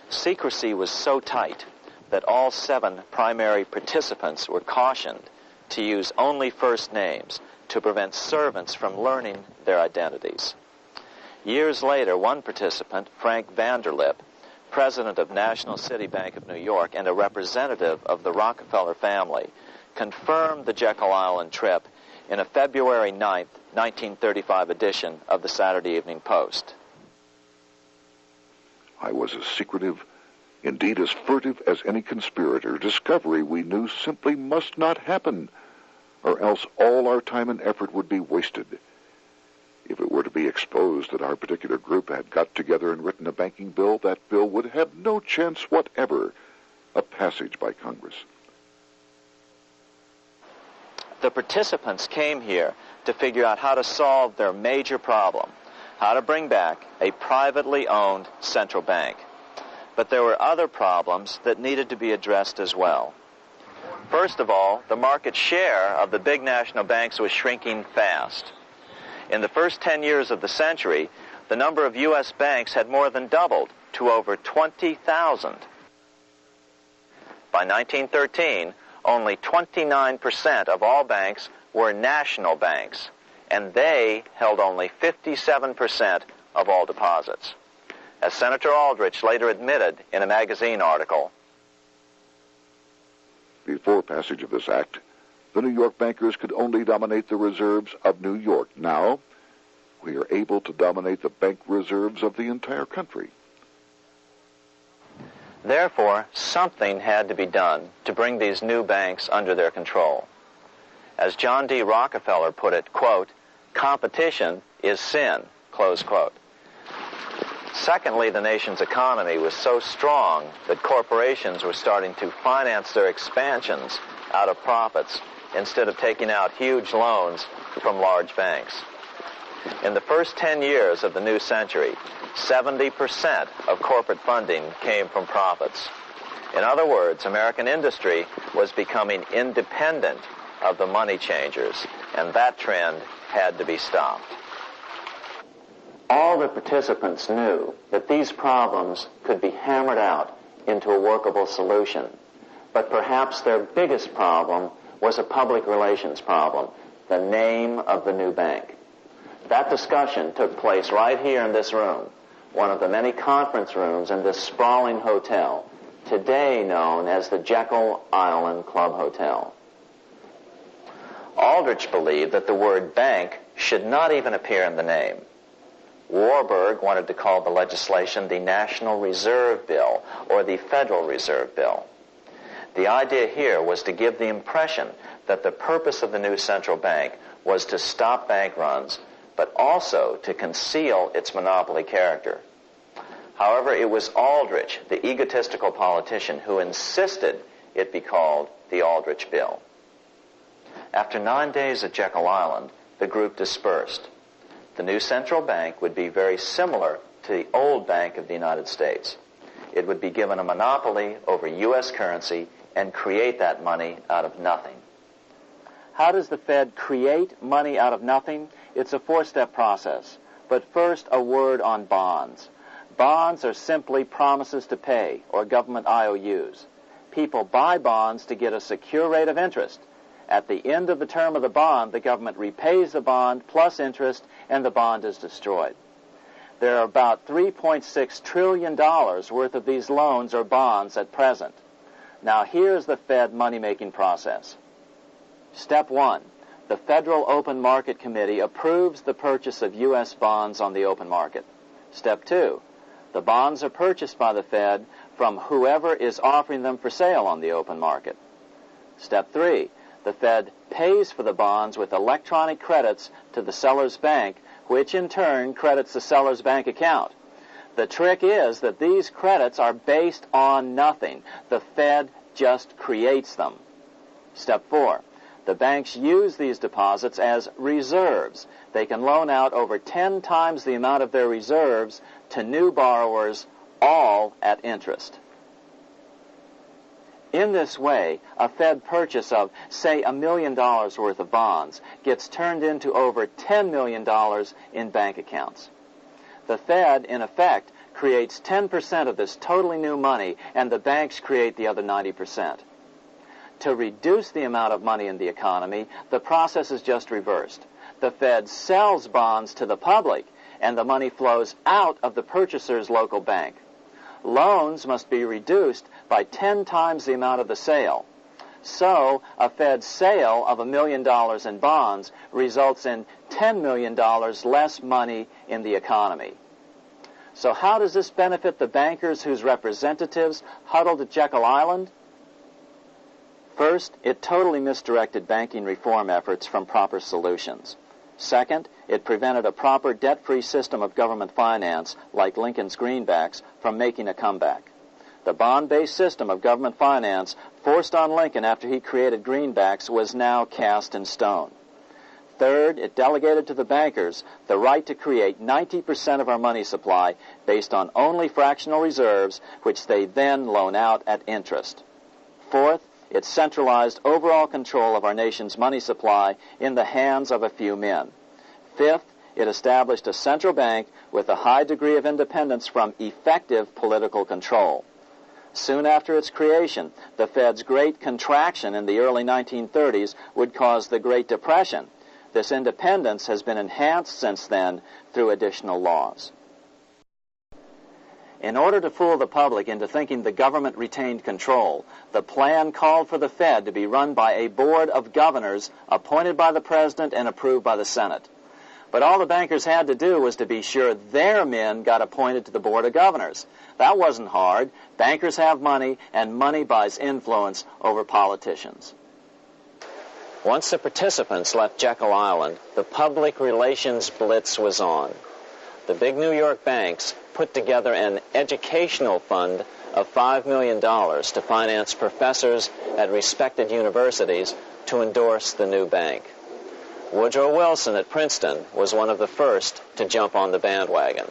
Secrecy was so tight that all 7 primary participants were cautioned to use only first names to prevent servants from learning their identities. Years later, one participant, Frank Vanderlip, president of National City Bank of New York and a representative of the Rockefeller family, confirmed the Jekyll Island trip in a February 9, 1935 edition of the Saturday Evening Post. I was as secretive, indeed as furtive as any conspirator. Discovery, we knew, simply must not happen, or else all our time and effort would be wasted. If it were to be exposed that our particular group had got together and written a banking bill, that bill would have no chance whatever of passage by Congress. The participants came here to figure out how to solve their major problem, how to bring back a privately owned central bank. But there were other problems that needed to be addressed as well. First of all, the market share of the big national banks was shrinking fast. In the first 10 years of the century, the number of U.S. banks had more than doubled to over 20,000. By 1913, only 29% of all banks were national banks, and they held only 57% of all deposits. As Senator Aldrich later admitted in a magazine article, before passage of this act, the New York bankers could only dominate the reserves of New York. Now, we are able to dominate the bank reserves of the entire country. Therefore, something had to be done to bring these new banks under their control. As John D. Rockefeller put it, quote, "Competition is sin," close quote. Secondly, the nation's economy was so strong that corporations were starting to finance their expansions out of profits instead of taking out huge loans from large banks. In the first 10 years of the new century, 70% of corporate funding came from profits. In other words, American industry was becoming independent of the money changers, and that trend had to be stopped. All the participants knew that these problems could be hammered out into a workable solution. But perhaps their biggest problem was a public relations problem, the name of the new bank. That discussion took place right here in this room, one of the many conference rooms in this sprawling hotel, today known as the Jekyll Island Club Hotel. Aldrich believed that the word bank should not even appear in the name. Warburg wanted to call the legislation the National Reserve Bill or the Federal Reserve Bill. The idea here was to give the impression that the purpose of the new central bank was to stop bank runs, but also to conceal its monopoly character. However, it was Aldrich, the egotistical politician, who insisted it be called the Aldrich Bill. After 9 days at Jekyll Island, the group dispersed. The new central bank would be very similar to the old Bank of the United States. It would be given a monopoly over U.S. currency and create that money out of nothing. How does the Fed create money out of nothing? It's a four-step process. But first, a word on bonds. Bonds are simply promises to pay, or government IOUs. People buy bonds to get a secure rate of interest. At the end of the term of the bond, the government repays the bond plus interest, and the bond is destroyed. There are about $3.6 trillion worth of these loans or bonds at present. Now, here's the Fed money-making process. Step 1. The Federal Open Market Committee approves the purchase of U.S. bonds on the open market. Step 2. The bonds are purchased by the Fed from whoever is offering them for sale on the open market. Step 3. The Fed pays for the bonds with electronic credits to the seller's bank, which in turn credits the seller's bank account. The trick is that these credits are based on nothing. The Fed just creates them. Step 4. The banks use these deposits as reserves. They can loan out over 10 times the amount of their reserves to new borrowers, all at interest. In this way, a Fed purchase of, say, $1 million worth of bonds gets turned into over $10 million in bank accounts. The Fed, in effect, creates 10% of this totally new money, and the banks create the other 90%. To reduce the amount of money in the economy, the process is just reversed. The Fed sells bonds to the public, and the money flows out of the purchaser's local bank. Loans must be reduced by 10 times the amount of the sale. So, a Fed sale of $1 million in bonds results in $10 million less money in the economy. So how does this benefit the bankers whose representatives huddled at Jekyll Island? First, it totally misdirected banking reform efforts from proper solutions. Second, it prevented a proper debt-free system of government finance, like Lincoln's greenbacks, from making a comeback. The bond-based system of government finance forced on Lincoln after he created greenbacks was now cast in stone. Third, it delegated to the bankers the right to create 90% of our money supply based on only fractional reserves, which they then loan out at interest. Fourth, it centralized overall control of our nation's money supply in the hands of a few men. Fifth, it established a central bank with a high degree of independence from effective political control. Soon after its creation, the Fed's great contraction in the early 1930s would cause the Great Depression. This independence has been enhanced since then through additional laws. In order to fool the public into thinking the government retained control, the plan called for the Fed to be run by a board of governors appointed by the President and approved by the Senate. But all the bankers had to do was to be sure their men got appointed to the board of governors. That wasn't hard. Bankers have money, and money buys influence over politicians. Once the participants left Jekyll Island, the public relations blitz was on. The big New York banks put together an educational fund of $5 million to finance professors at respected universities to endorse the new bank. Woodrow Wilson at Princeton was one of the first to jump on the bandwagon.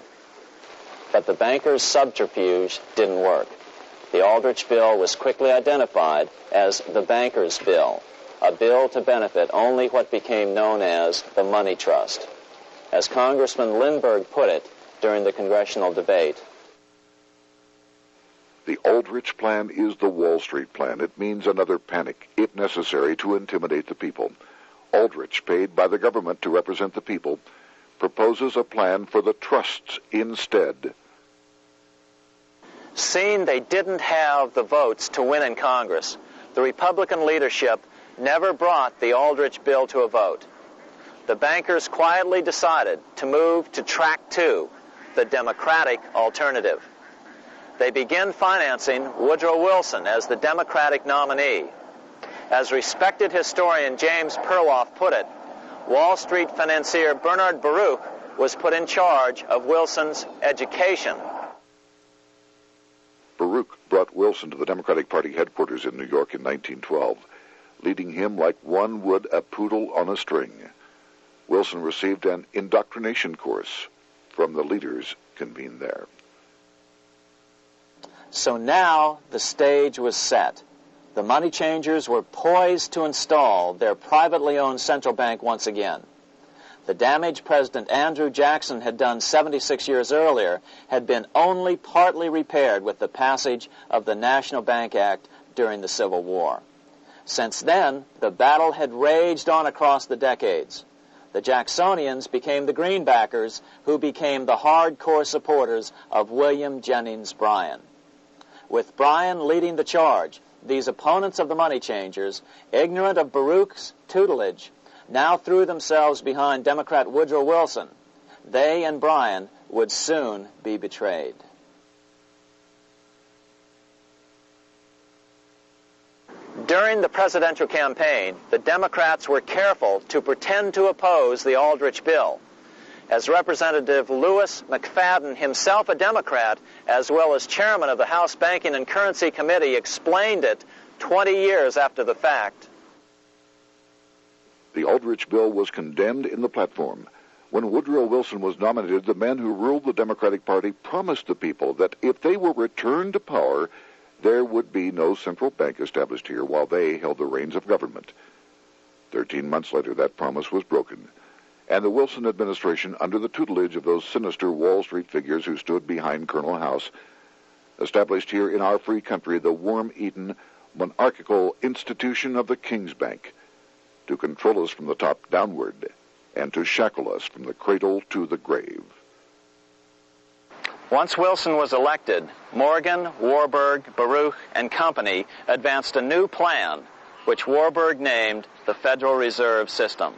But the bankers' subterfuge didn't work. The Aldrich Bill was quickly identified as the Bankers' Bill, a bill to benefit only what became known as the money trust. As Congressman Lindbergh put it during the congressional debate, The Aldrich Plan is the Wall Street Plan. It means another panic, if necessary, to intimidate the people. Aldrich, paid by the government to represent the people, proposes a plan for the trusts instead. Seeing they didn't have the votes to win in Congress, the Republican leadership never brought the Aldrich bill to a vote. The bankers quietly decided to move to track 2, the Democratic alternative. They began financing Woodrow Wilson as the Democratic nominee. As respected historian James Perloff put it, Wall Street financier Bernard Baruch was put in charge of Wilson's education. Baruch brought Wilson to the Democratic Party headquarters in New York in 1912, leading him like one would a poodle on a string. Wilson received an indoctrination course from the leaders convened there. So now the stage was set. The money changers were poised to install their privately owned central bank once again. The damage President Andrew Jackson had done 76 years earlier had been only partly repaired with the passage of the National Bank Act during the Civil War. Since then, the battle had raged on across the decades. The Jacksonians became the greenbackers, who became the hardcore supporters of William Jennings Bryan. With Bryan leading the charge, these opponents of the money changers, ignorant of Baruch's tutelage, now threw themselves behind Democrat Woodrow Wilson. They and Bryan would soon be betrayed. During the presidential campaign, the Democrats were careful to pretend to oppose the Aldrich bill. As Representative Lewis McFadden, himself a Democrat, as well as chairman of the House Banking and Currency Committee, explained it 20 years after the fact. The Aldrich bill was condemned in the platform. When Woodrow Wilson was nominated, the men who ruled the Democratic Party promised the people that if they were returned to power, there would be no central bank established here while they held the reins of government. 13 months later, that promise was broken, and the Wilson administration, under the tutelage of those sinister Wall Street figures who stood behind Colonel House, established here in our free country the worm-eaten, monarchical institution of the King's Bank, to control us from the top downward and to shackle us from the cradle to the grave. Once Wilson was elected, Morgan, Warburg, Baruch, and company advanced a new plan, which Warburg named the Federal Reserve System.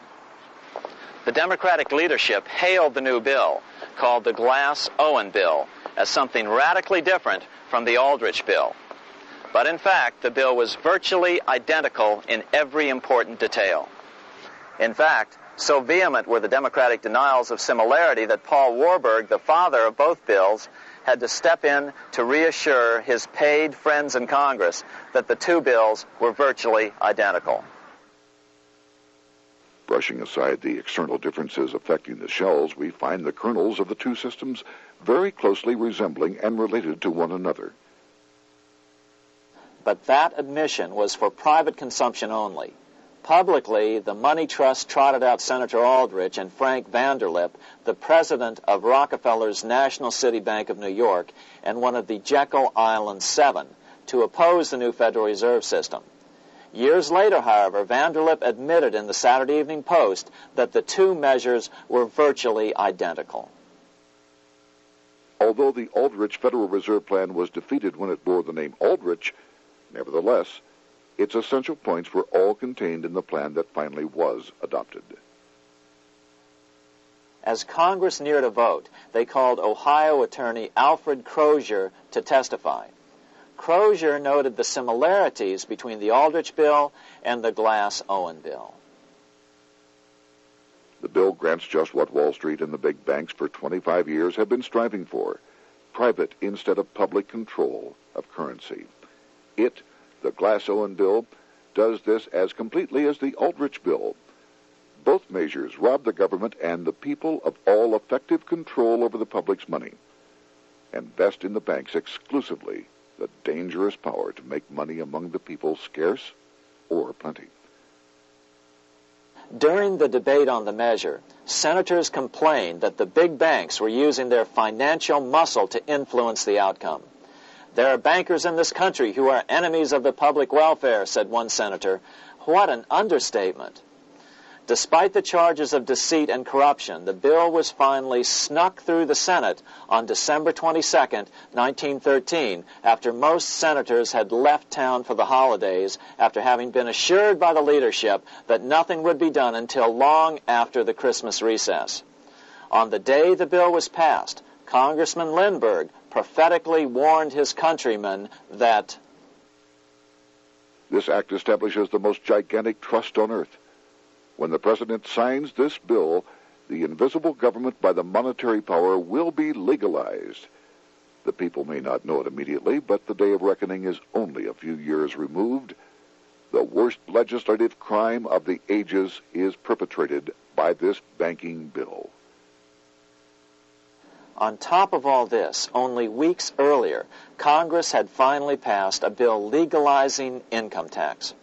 The Democratic leadership hailed the new bill, called the Glass-Owen Bill, as something radically different from the Aldrich Bill. But in fact, the bill was virtually identical in every important detail. In fact, so vehement were the Democratic denials of similarity that Paul Warburg, the father of both bills, had to step in to reassure his paid friends in Congress that the two bills were virtually identical. Brushing aside the external differences affecting the shells, we find the kernels of the two systems very closely resembling and related to one another. But that admission was for private consumption only. Publicly, the money trust trotted out Senator Aldrich and Frank Vanderlip, the president of Rockefeller's National City Bank of New York and one of the Jekyll Island Seven, to oppose the new Federal Reserve System. Years later, however, Vanderlip admitted in the Saturday Evening Post that the two measures were virtually identical. Although the Aldrich Federal Reserve Plan was defeated when it bore the name Aldrich, nevertheless, its essential points were all contained in the plan that finally was adopted. As Congress neared a vote, they called Ohio attorney Alfred Crozier to testify. Crozier noted the similarities between the Aldrich Bill and the Glass-Owen Bill. The bill grants just what Wall Street and the big banks for 25 years have been striving for: private instead of public control of currency. It, the Glass-Owen Bill, does this as completely as the Aldrich Bill. Both measures rob the government and the people of all effective control over the public's money, and vest in the banks exclusively the dangerous power to make money among the people scarce or plenty. During the debate on the measure, senators complained that the big banks were using their financial muscle to influence the outcome. "There are bankers in this country who are enemies of the public welfare," said one senator. What an understatement. Despite the charges of deceit and corruption, the bill was finally snuck through the Senate on December 22, 1913, after most senators had left town for the holidays, after having been assured by the leadership that nothing would be done until long after the Christmas recess. On the day the bill was passed, Congressman Lindbergh prophetically warned his countrymen that this act establishes the most gigantic trust on earth. When the President signs this bill, the invisible government by the monetary power will be legalized. The people may not know it immediately, but the day of reckoning is only a few years removed. The worst legislative crime of the ages is perpetrated by this banking bill. On top of all this, only weeks earlier, Congress had finally passed a bill legalizing income tax.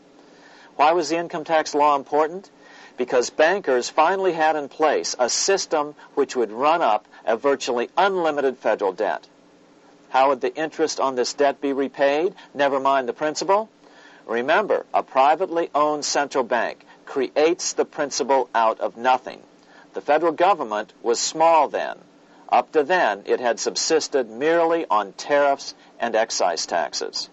Why was the income tax law important? Because bankers finally had in place a system which would run up a virtually unlimited federal debt. How would the interest on this debt be repaid? Never mind the principal. Remember, a privately owned central bank creates the principal out of nothing. The federal government was small then. Up to then, it had subsisted merely on tariffs and excise taxes.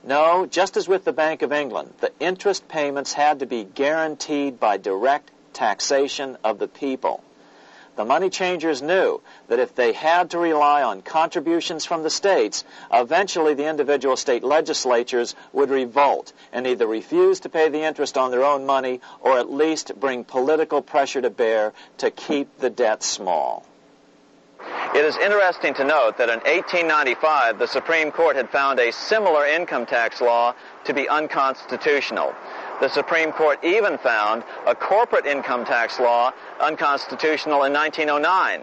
No, just as with the Bank of England, the interest payments had to be guaranteed by direct taxation of the people. The money changers knew that if they had to rely on contributions from the states, eventually the individual state legislatures would revolt and either refuse to pay the interest on their own money or at least bring political pressure to bear to keep the debt small. It is interesting to note that in 1895, the Supreme Court had found a similar income tax law to be unconstitutional. The Supreme Court even found a corporate income tax law unconstitutional in 1909.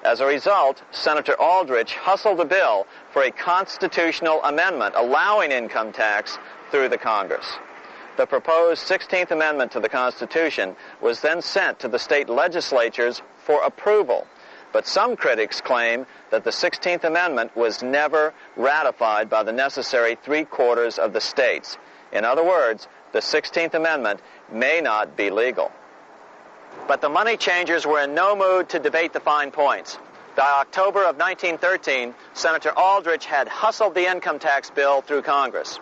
As a result, Senator Aldrich hustled a bill for a constitutional amendment allowing income tax through the Congress. The proposed 16th Amendment to the Constitution was then sent to the state legislatures for approval. But some critics claim that the 16th Amendment was never ratified by the necessary 3/4 of the states. In other words, the 16th Amendment may not be legal. But the money changers were in no mood to debate the fine points. By October of 1913, Senator Aldrich had hustled the income tax bill through Congress.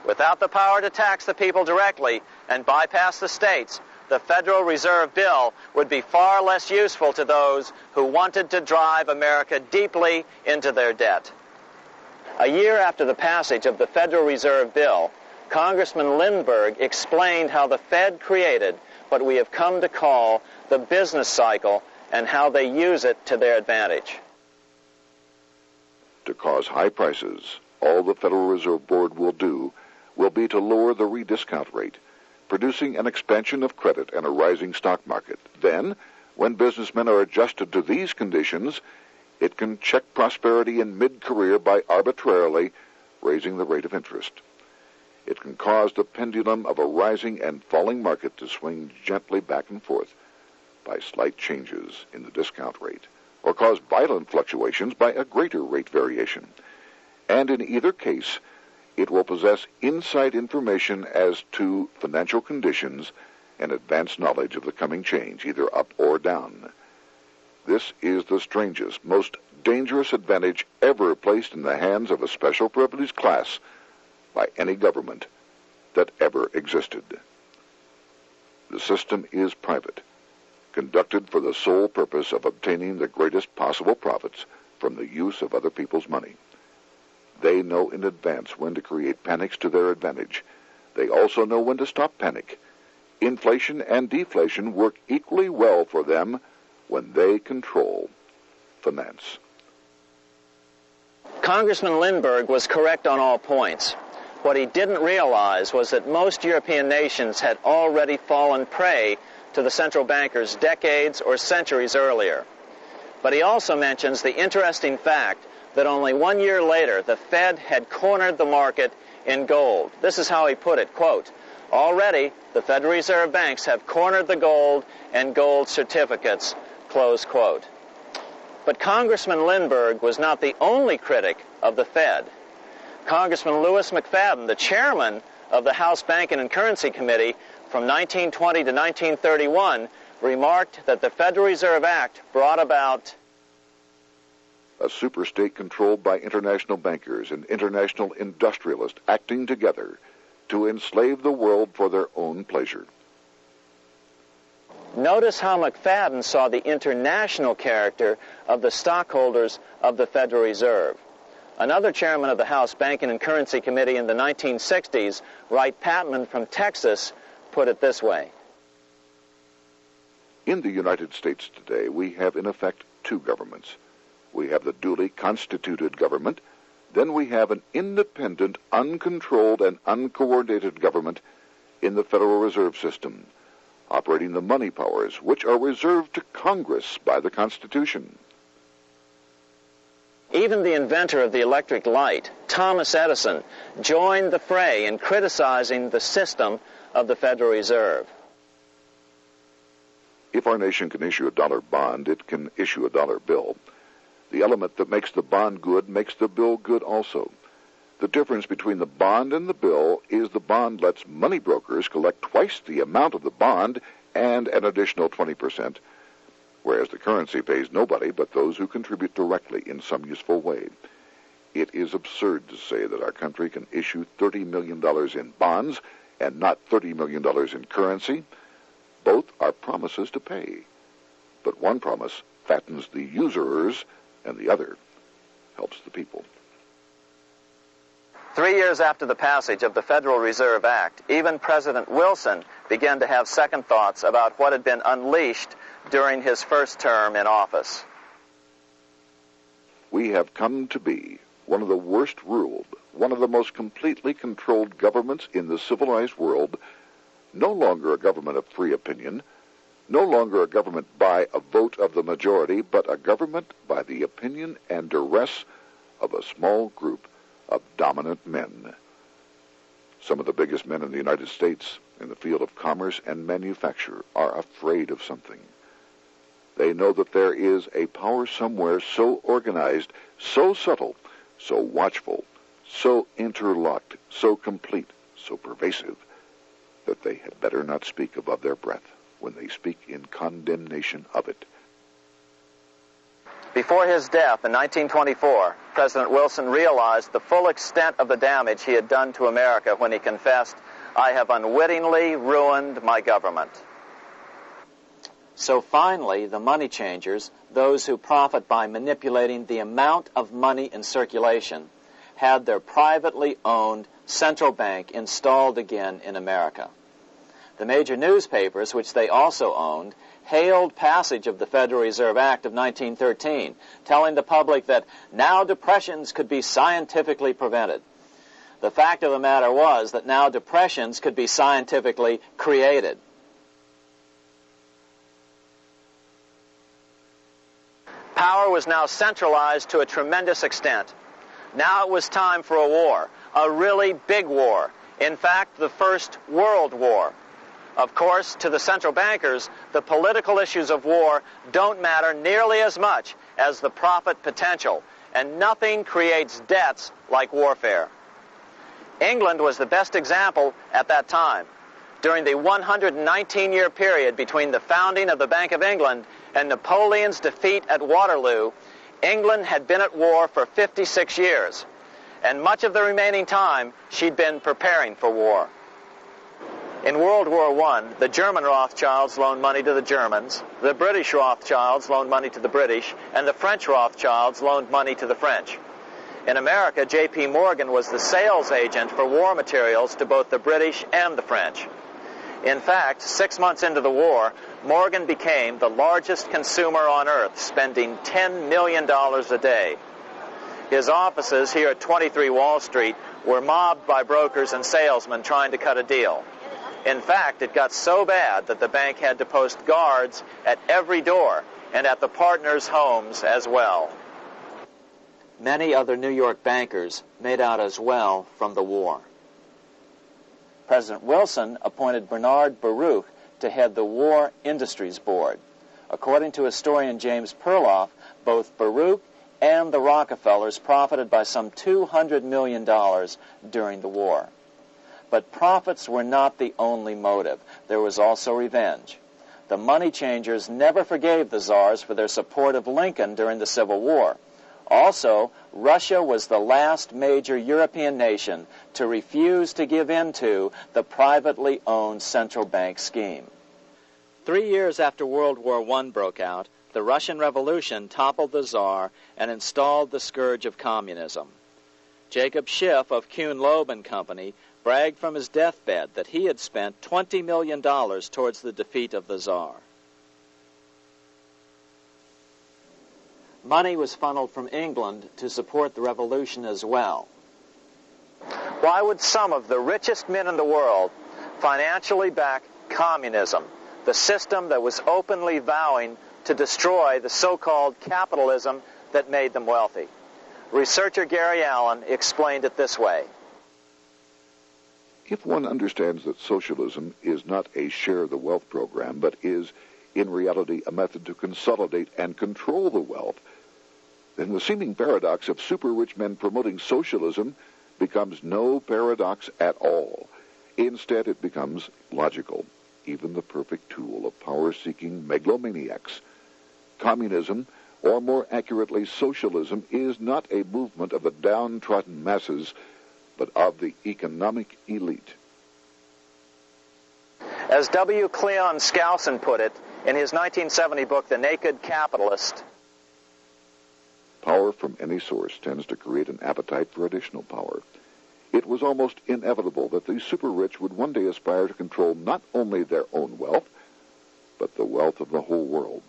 Without the power to tax the people directly and bypass the states, the Federal Reserve Bill would be far less useful to those who wanted to drive America deeply into their debt. A year after the passage of the Federal Reserve Bill, Congressman Lindbergh explained how the Fed created what we have come to call the business cycle and how they use it to their advantage. To cause high prices, all the Federal Reserve Board will do will be to lower the rediscount rate, producing an expansion of credit and a rising stock market. Then, when businessmen are adjusted to these conditions, it can check prosperity in mid-career by arbitrarily raising the rate of interest. It can cause the pendulum of a rising and falling market to swing gently back and forth by slight changes in the discount rate, or cause violent fluctuations by a greater rate variation. And in either case, it will possess inside information as to financial conditions and advanced knowledge of the coming change, either up or down. This is the strangest, most dangerous advantage ever placed in the hands of a special privileged class by any government that ever existed. The system is private, conducted for the sole purpose of obtaining the greatest possible profits from the use of other people's money. They know in advance when to create panics to their advantage. They also know when to stop panic. Inflation and deflation work equally well for them when they control finance. Congressman Lindbergh was correct on all points. What he didn't realize was that most European nations had already fallen prey to the central bankers decades or centuries earlier. But he also mentions the interesting fact that only 1 year later, the Fed had cornered the market in gold. This is how he put it, quote, "Already, the Federal Reserve banks have cornered the gold and gold certificates," close quote. But Congressman Lindbergh was not the only critic of the Fed. Congressman Lewis McFadden, the chairman of the House Banking and Currency Committee from 1920 to 1931, remarked that the Federal Reserve Act brought about a superstate controlled by international bankers and international industrialists acting together to enslave the world for their own pleasure. Notice how McFadden saw the international character of the stockholders of the Federal Reserve. Another chairman of the House Banking and Currency Committee in the 1960s, Wright Patman from Texas, put it this way. In the United States today, we have in effect two governments. We have the duly constituted government, then we have an independent, uncontrolled, and uncoordinated government in the Federal Reserve System, operating the money powers which are reserved to Congress by the Constitution. Even the inventor of the electric light, Thomas Edison, joined the fray in criticizing the system of the Federal Reserve. If our nation can issue a dollar bond, it can issue a dollar bill. The element that makes the bond good makes the bill good also. The difference between the bond and the bill is the bond lets money brokers collect twice the amount of the bond and an additional 20%, whereas the currency pays nobody but those who contribute directly in some useful way. It is absurd to say that our country can issue $30 million in bonds and not $30 million in currency. Both are promises to pay, but one promise fattens the usurers and the other helps the people. 3 years after the passage of the Federal Reserve Act, even President Wilson began to have second thoughts about what had been unleashed during his first term in office. We have come to be one of the worst ruled, one of the most completely controlled governments in the civilized world, no longer a government of free opinion, no longer a government by a vote of the majority, but a government by the opinion and duress of a small group of dominant men. Some of the biggest men in the United States in the field of commerce and manufacture are afraid of something. They know that there is a power somewhere so organized, so subtle, so watchful, so interlocked, so complete, so pervasive, that they had better not speak above their breath when they speak in condemnation of it. Before his death in 1924, President Wilson realized the full extent of the damage he had done to America when he confessed, "I have unwittingly ruined my government." So finally, the money changers, those who profit by manipulating the amount of money in circulation, had their privately owned central bank installed again in America. The major newspapers, which they also owned, hailed passage of the Federal Reserve Act of 1913, telling the public that now depressions could be scientifically prevented. The fact of the matter was that now depressions could be scientifically created. Power was now centralized to a tremendous extent. Now it was time for a war, a really big war. In fact, the First World War. Of course, to the central bankers, the political issues of war don't matter nearly as much as the profit potential, and nothing creates debts like warfare. England was the best example at that time. During the 119-year period between the founding of the Bank of England and Napoleon's defeat at Waterloo, England had been at war for 56 years, and much of the remaining time she'd been preparing for war. In World War I, the German Rothschilds loaned money to the Germans, the British Rothschilds loaned money to the British, and the French Rothschilds loaned money to the French. In America, J.P. Morgan was the sales agent for war materials to both the British and the French. In fact, 6 months into the war, Morgan became the largest consumer on earth, spending $10 million a day. His offices here at 23 Wall Street were mobbed by brokers and salesmen trying to cut a deal. In fact, it got so bad that the bank had to post guards at every door and at the partners' homes as well. Many other New York bankers made out as well from the war. President Wilson appointed Bernard Baruch to head the War Industries Board. According to historian James Perloff, Both Baruch and the Rockefellers profited by some $200 million during the war. But profits were not the only motive. There was also revenge. The money changers never forgave the czars for their support of Lincoln during the Civil War. Also, Russia was the last major European nation to refuse to give in to the privately owned central bank scheme. 3 years after World War I broke out, the Russian Revolution toppled the Tsar and installed the scourge of communism. Jacob Schiff of Kuhn-Loeb and Company bragged from his deathbed that he had spent $20 million towards the defeat of the Tsar. Money was funneled from England to support the revolution as well. Why would some of the richest men in the world financially back communism, the system that was openly vowing to destroy the so-called capitalism that made them wealthy? Researcher Gary Allen explained it this way. If one understands that socialism is not a share the wealth program, but is, in reality, a method to consolidate and control the wealth, then the seeming paradox of super-rich men promoting socialism becomes no paradox at all. Instead, it becomes logical, even the perfect tool of power-seeking megalomaniacs. Communism, or more accurately socialism, is not a movement of the downtrodden masses, but of the economic elite. As W. Cleon Skousen put it in his 1970 book, The Naked Capitalist, power from any source tends to create an appetite for additional power. It was almost inevitable that the super-rich would one day aspire to control not only their own wealth, but the wealth of the whole world.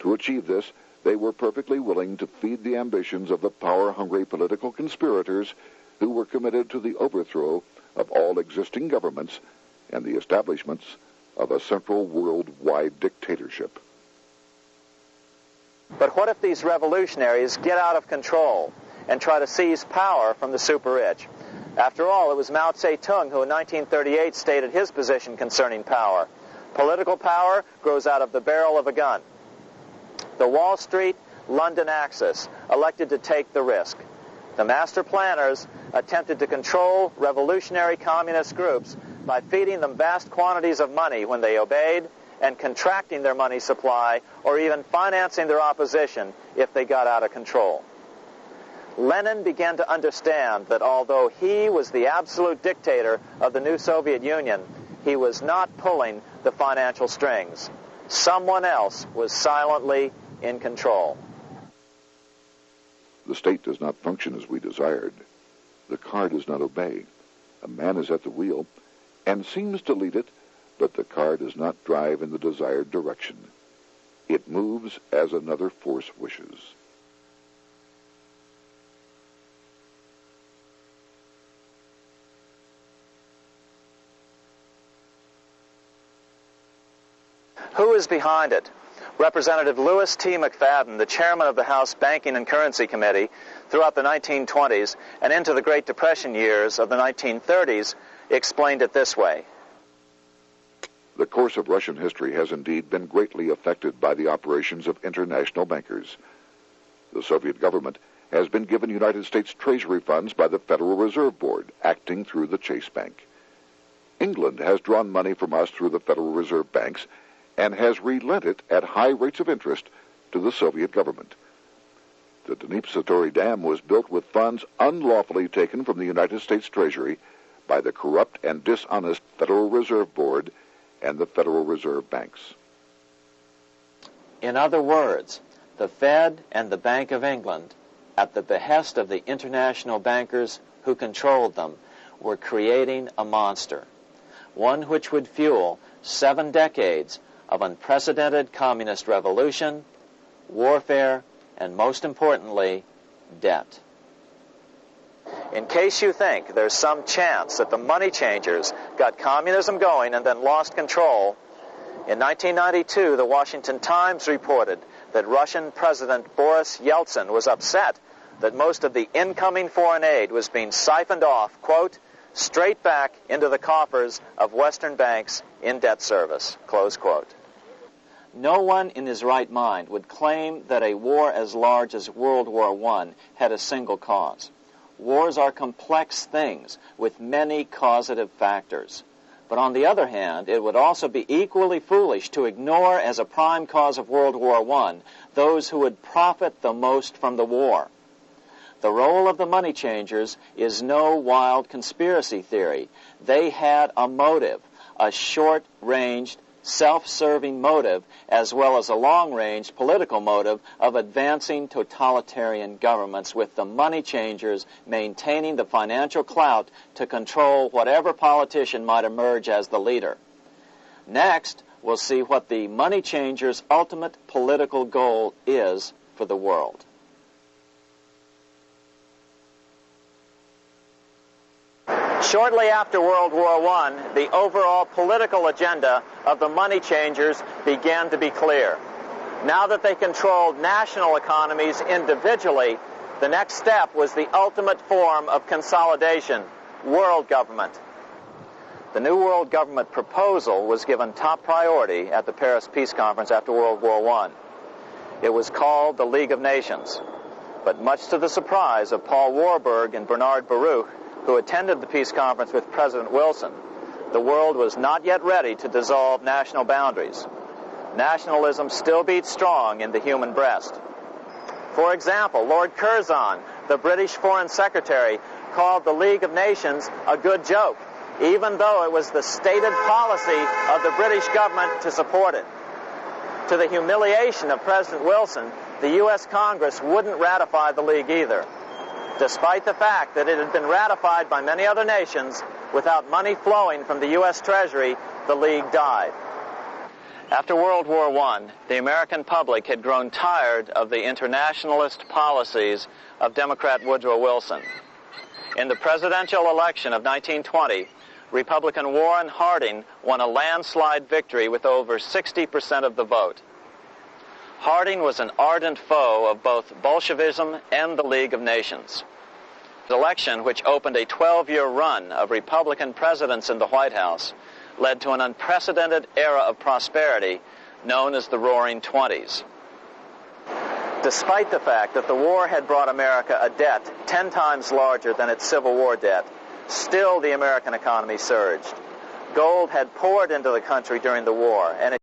To achieve this, they were perfectly willing to feed the ambitions of the power-hungry political conspirators who were committed to the overthrow of all existing governments and the establishments of a central worldwide dictatorship. But what if these revolutionaries get out of control and try to seize power from the super-rich? After all, it was Mao Zedong who in 1938 stated his position concerning power. Political power grows out of the barrel of a gun. The Wall Street, London axis elected to take the risk. The master planners attempted to control revolutionary communist groups by feeding them vast quantities of money when they obeyed, and contracting their money supply, or even financing their opposition if they got out of control. Lenin began to understand that although he was the absolute dictator of the new Soviet Union, he was not pulling the financial strings. Someone else was silently in control. The state does not function as we desired. The car does not obey. A man is at the wheel and seems to lead it, but the car does not drive in the desired direction. It moves as another force wishes. Who is behind it? Representative Louis T. McFadden, the chairman of the House Banking and Currency Committee throughout the 1920s and into the Great Depression years of the 1930s, explained it this way. The course of Russian history has indeed been greatly affected by the operations of international bankers. The Soviet government has been given United States Treasury funds by the Federal Reserve Board, acting through the Chase Bank. England has drawn money from us through the Federal Reserve banks and has relent it at high rates of interest to the Soviet government. The Dnipro Dam was built with funds unlawfully taken from the United States Treasury by the corrupt and dishonest Federal Reserve Board and the Federal Reserve banks. In other words, the Fed and the Bank of England, at the behest of the international bankers who controlled them, were creating a monster, one which would fuel 7 decades of unprecedented communist revolution, warfare, and most importantly, debt. In case you think there's some chance that the money changers got communism going and then lost control, in 1992, the Washington Times reported that Russian President Boris Yeltsin was upset that most of the incoming foreign aid was being siphoned off, quote, straight back into the coffers of Western banks in debt service, close quote. No one in his right mind would claim that a war as large as World War I had a single cause. Wars are complex things with many causative factors. But on the other hand, it would also be equally foolish to ignore as a prime cause of World War I those who would profit the most from the war. The role of the money changers is no wild conspiracy theory. They had a motive, a short-ranged, self-serving motive, as well as a long-range political motive of advancing totalitarian governments, with the money changers maintaining the financial clout to control whatever politician might emerge as the leader. Next, we'll see what the money changers' ultimate political goal is for the world. Shortly after World War I, the overall political agenda of the money changers began to be clear. Now that they controlled national economies individually, the next step was the ultimate form of consolidation, world government. The new world government proposal was given top priority at the Paris Peace Conference after World War I. It was called the League of Nations, but much to the surprise of Paul Warburg and Bernard Baruch, who attended the peace conference with President Wilson, the world was not yet ready to dissolve national boundaries. Nationalism still beats strong in the human breast. For example, Lord Curzon, the British Foreign Secretary, called the League of Nations a good joke, even though it was the stated policy of the British government to support it. To the humiliation of President Wilson, the U.S. Congress wouldn't ratify the League either. Despite the fact that it had been ratified by many other nations, without money flowing from the U.S. Treasury, the League died. After World War I, the American public had grown tired of the internationalist policies of Democrat Woodrow Wilson. In the presidential election of 1920, Republican Warren Harding won a landslide victory with over 60% of the vote. Harding was an ardent foe of both Bolshevism and the League of Nations. The election, which opened a 12-year run of Republican presidents in the White House, led to an unprecedented era of prosperity known as the Roaring Twenties. Despite the fact that the war had brought America a debt 10 times larger than its Civil War debt, still the American economy surged. Gold had poured into the country during the war, and